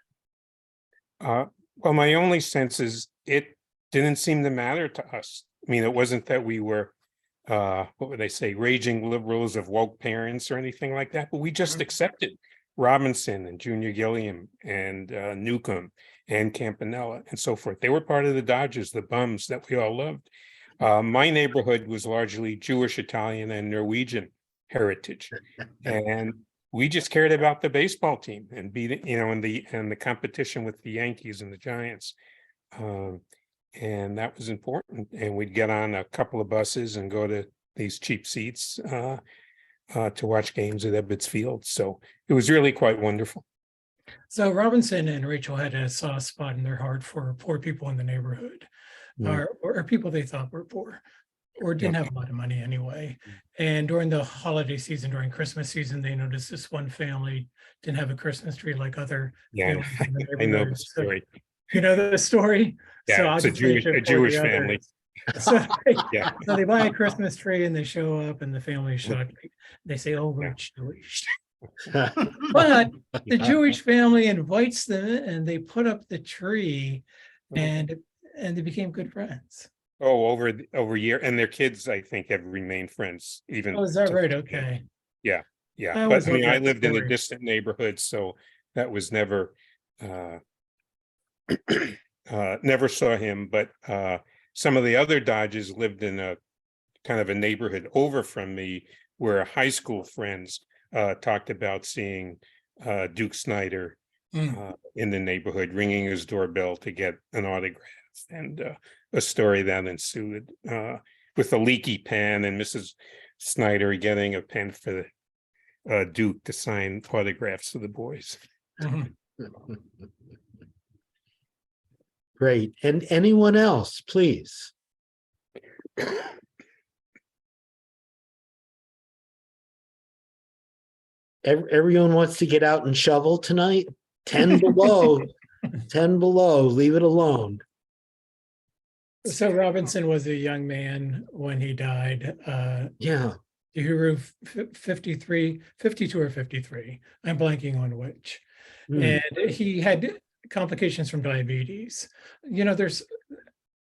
Well, my only sense is it didn't seem to matter to us. I mean, it wasn't that we were, what would I say, raging liberals of woke parents or anything like that, but we just accepted Robinson and Junior Gilliam and Newcomb and Campanella and so forth. They were part of the Dodgers, the bums that we all loved. My neighborhood was largely Jewish, Italian, and Norwegian heritage, and we just cared about the baseball team and and the competition with the Yankees and the Giants, and that was important. And we'd get on a couple of buses and go to these cheap seats to watch games at Ebbets Field. So it was really quite wonderful. So Robinson and Rachel had a soft spot in their heart for poor people in the neighborhood, or people they thought were poor, or didn't have a lot of money anyway. And during the holiday season, during Christmas season, they noticed this one family didn't have a Christmas tree like other families in the I know the neighborhood. story. So, you know the story? Yeah, So it's a Jewish family. So they buy a Christmas tree and they show up and the family is shocked. They say, oh, we're Jewish. But the Jewish family invites them and they put up the tree and they became good friends. Oh, over year, and their kids, I think, have remained friends even. Oh, is that right? Okay. Yeah. I But I mean, love I that lived in a story. distant neighborhood, so that was never never saw him, but some of the other Dodgers lived in a kind of a neighborhood over from me where high school friends talked about seeing Duke Snyder in the neighborhood, ringing his doorbell to get an autograph, and a story that ensued with a leaky pen and Mrs. Snyder getting a pen for Duke to sign autographs for the boys. Great. And anyone else, please? Everyone wants to get out and shovel tonight? 10 below, 10 below, leave it alone. So Robinson was a young man when he died. Yeah. Yohuru 52 or 53. I'm blanking on which. And he had complications from diabetes. You know, there's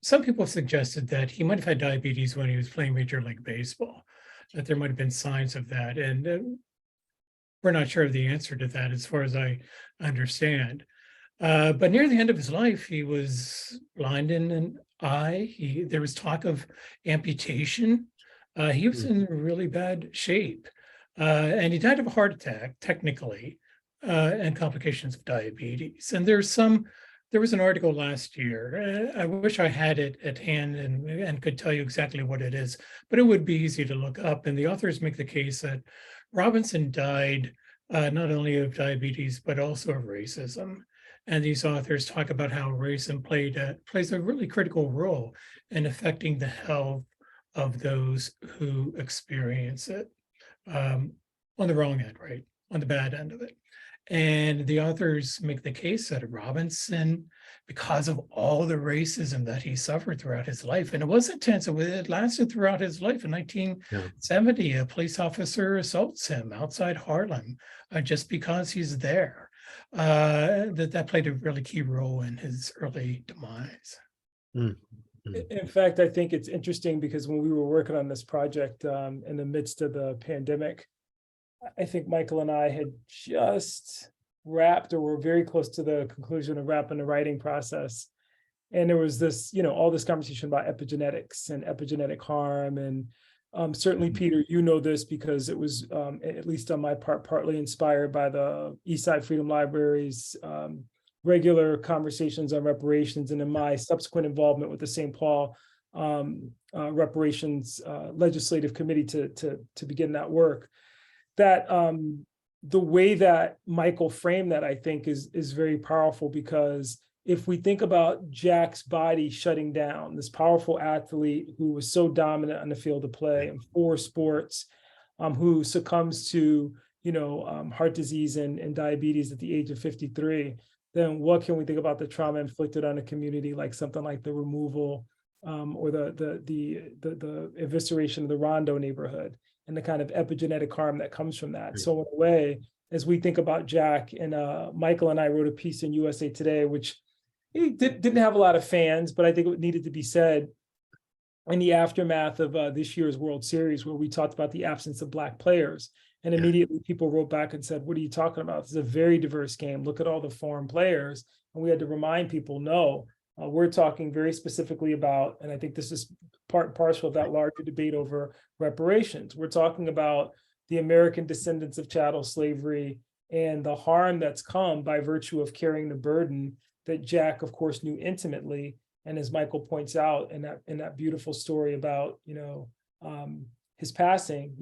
some people have suggested that he might have had diabetes when he was playing Major League Baseball, that there might have been signs of that. And we're not sure of the answer to that as far as I understand. But near the end of his life, he was blind in an eye. There was talk of amputation. He was in really bad shape. And he died of a heart attack, technically, and complications of diabetes. And there was an article last year. I wish I had it at hand and could tell you exactly what it is, but it would be easy to look up. And the authors make the case that Robinson died not only of diabetes, but also of racism. And these authors talk about how racism plays a really critical role in affecting the health of those who experience it on the wrong end, right? On the bad end of it. And the authors make the case that Robinson, because of all the racism that he suffered throughout his life, and it was intense, it lasted throughout his life. In 1970, a police officer assaults him outside Harlem just because he's there. That played a really key role in his early demise. In fact, I think it's interesting because when we were working on this project in the midst of the pandemic, I think Michael and I had just wrapped, or were very close to the conclusion of wrapping the writing process. And there was this, all this conversation about epigenetics and epigenetic harm. And certainly, Peter, you know this because it was, at least on my part, partly inspired by the Eastside Freedom Library's regular conversations on reparations, and in my subsequent involvement with the St. Paul reparations legislative committee to begin that work. That the way that Michael framed that, I think, is very powerful, because if we think about Jack's body shutting down, this powerful athlete who was so dominant on the field of play in 4 sports, who succumbs to heart disease and diabetes at the age of 53, then what can we think about the trauma inflicted on a community, like something like the removal or the evisceration of the Rondo neighborhood, and the kind of epigenetic harm that comes from that. So in a way, as we think about Jack, and Michael and I wrote a piece in USA Today, which didn't have a lot of fans, but I think it needed to be said in the aftermath of this year's World Series, where we talked about the absence of Black players. And immediately people wrote back and said, what are you talking about? This is a very diverse game. Look at all the foreign players. And we had to remind people, no, we're talking very specifically about, and I think this is part and parcel of that larger debate over reparations. We're talking about the American descendants of chattel slavery and the harm that's come by virtue of carrying the burden that Jack, of course, knew intimately. And as Michael points out in that beautiful story about, his passing,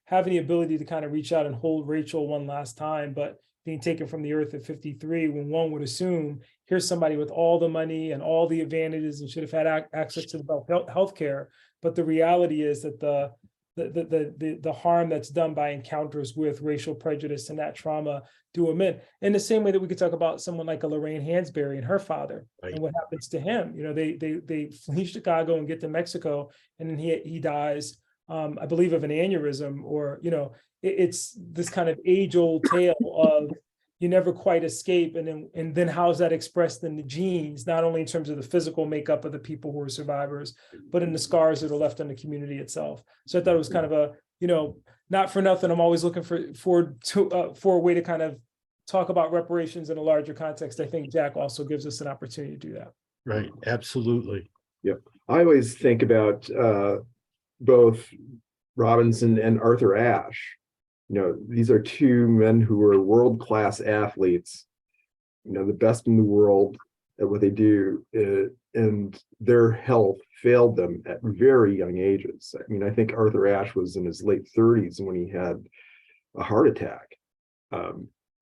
having the ability to kind of reach out and hold Rachel one last time, but being taken from the earth at 53, when one would assume here's somebody with all the money and all the advantages and should have had access to the health care. But the reality is that the harm that's done by encounters with racial prejudice and that trauma do him in the same way that we could talk about someone like a Lorraine Hansberry and her father, and what happens to him. They flee Chicago and get to Mexico, and then he dies, I believe, of an aneurysm, or it's this kind of age-old tale of you never quite escape, and then how's that expressed in the genes, not only in terms of the physical makeup of the people who are survivors, but in the scars that are left on the community itself. So I thought it was kind of a, not for nothing, I'm always looking for a way to kind of talk about reparations in a larger context. I think Jack also gives us an opportunity to do that. Right, absolutely. I always think about both Robinson and Arthur Ashe. You know, these are two men who were world-class athletes, you know, the best in the world at what they do, and their health failed them at very young ages. I mean, I think Arthur Ashe was in his late 30s when he had a heart attack.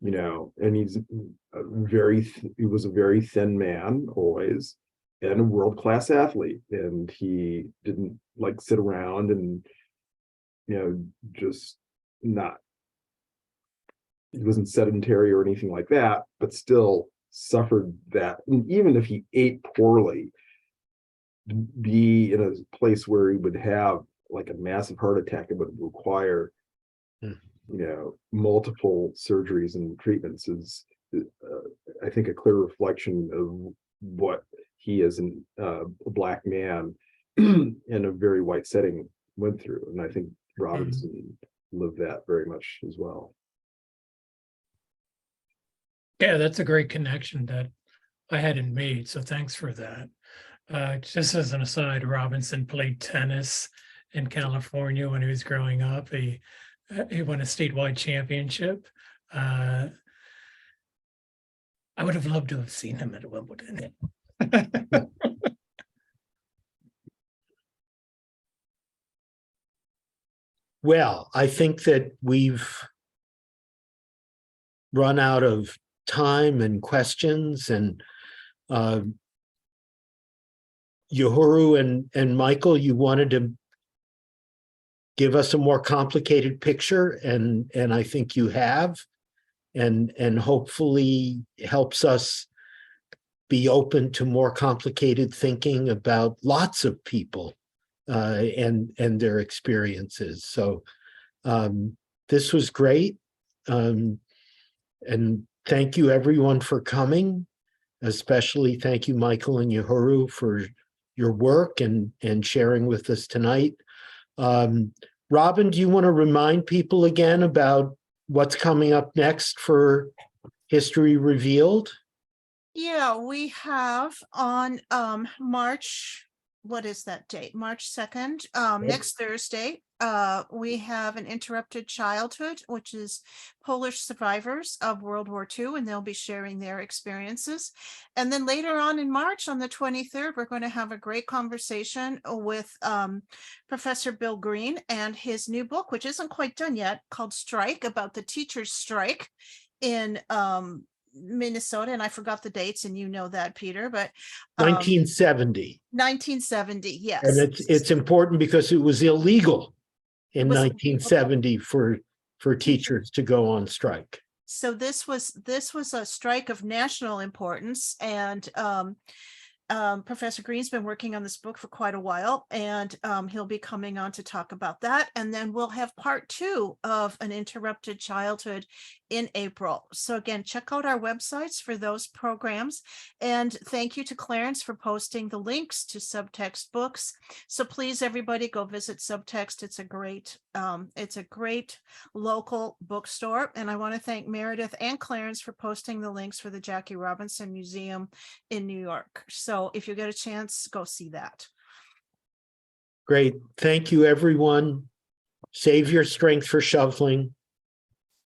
You know, and he was a very thin man always, and a world-class athlete, and he didn't like sit around and, you know, just not, he wasn't sedentary or anything like that, but still suffered that. And even if he ate poorly, be in a place where he would have like a massive heart attack, it would require, you know, multiple surgeries and treatments is, I think, a clear reflection of what he as a Black man in a very white setting went through. And I think Robinson lived that very much as well. Yeah, that's a great connection that I hadn't made. So thanks for that. Just as an aside, Robinson played tennis in California when he was growing up. He won a statewide championship. I would have loved to have seen him at Wimbledon. Well, I think that we've run out of time and questions, and Yohuru and Michael, you wanted to give us a more complicated picture, and I think you have, and hopefully helps us be open to more complicated thinking about lots of people and their experiences. So this was great. And thank you everyone for coming. Especially thank you, Michael and Yohuru, for your work and sharing with us tonight. Robin, do you want to remind people again about what's coming up next for History Revealed? Yeah, we have on March, what is that date? March 2nd, next Thursday, we have an interrupted childhood, which is Polish survivors of World War II, and they'll be sharing their experiences. And then later on in March, on the 23rd, we're going to have a great conversation with Professor Bill Green and his new book, which isn't quite done yet, called Strike, about the teachers' strike in Minnesota, and I forgot the dates, and you know that, Peter, but 1970. 1970, yes. And it's important because it was illegal in 1970 for teachers to go on strike. So this was a strike of national importance, and Professor Green's been working on this book for quite a while, and he'll be coming on to talk about that. And then we'll have part 2 of An Interrupted Childhood in April. So again, check out our websites for those programs. And thank you to Clarence for posting the links to Subtext books. So please, everybody, go visit Subtext. It's a great local bookstore. And I want to thank Meredith and Clarence for posting the links for the Jackie Robinson Museum in New York. So if you get a chance, go see that. Great. Thank you, everyone. Save your strength for shoveling.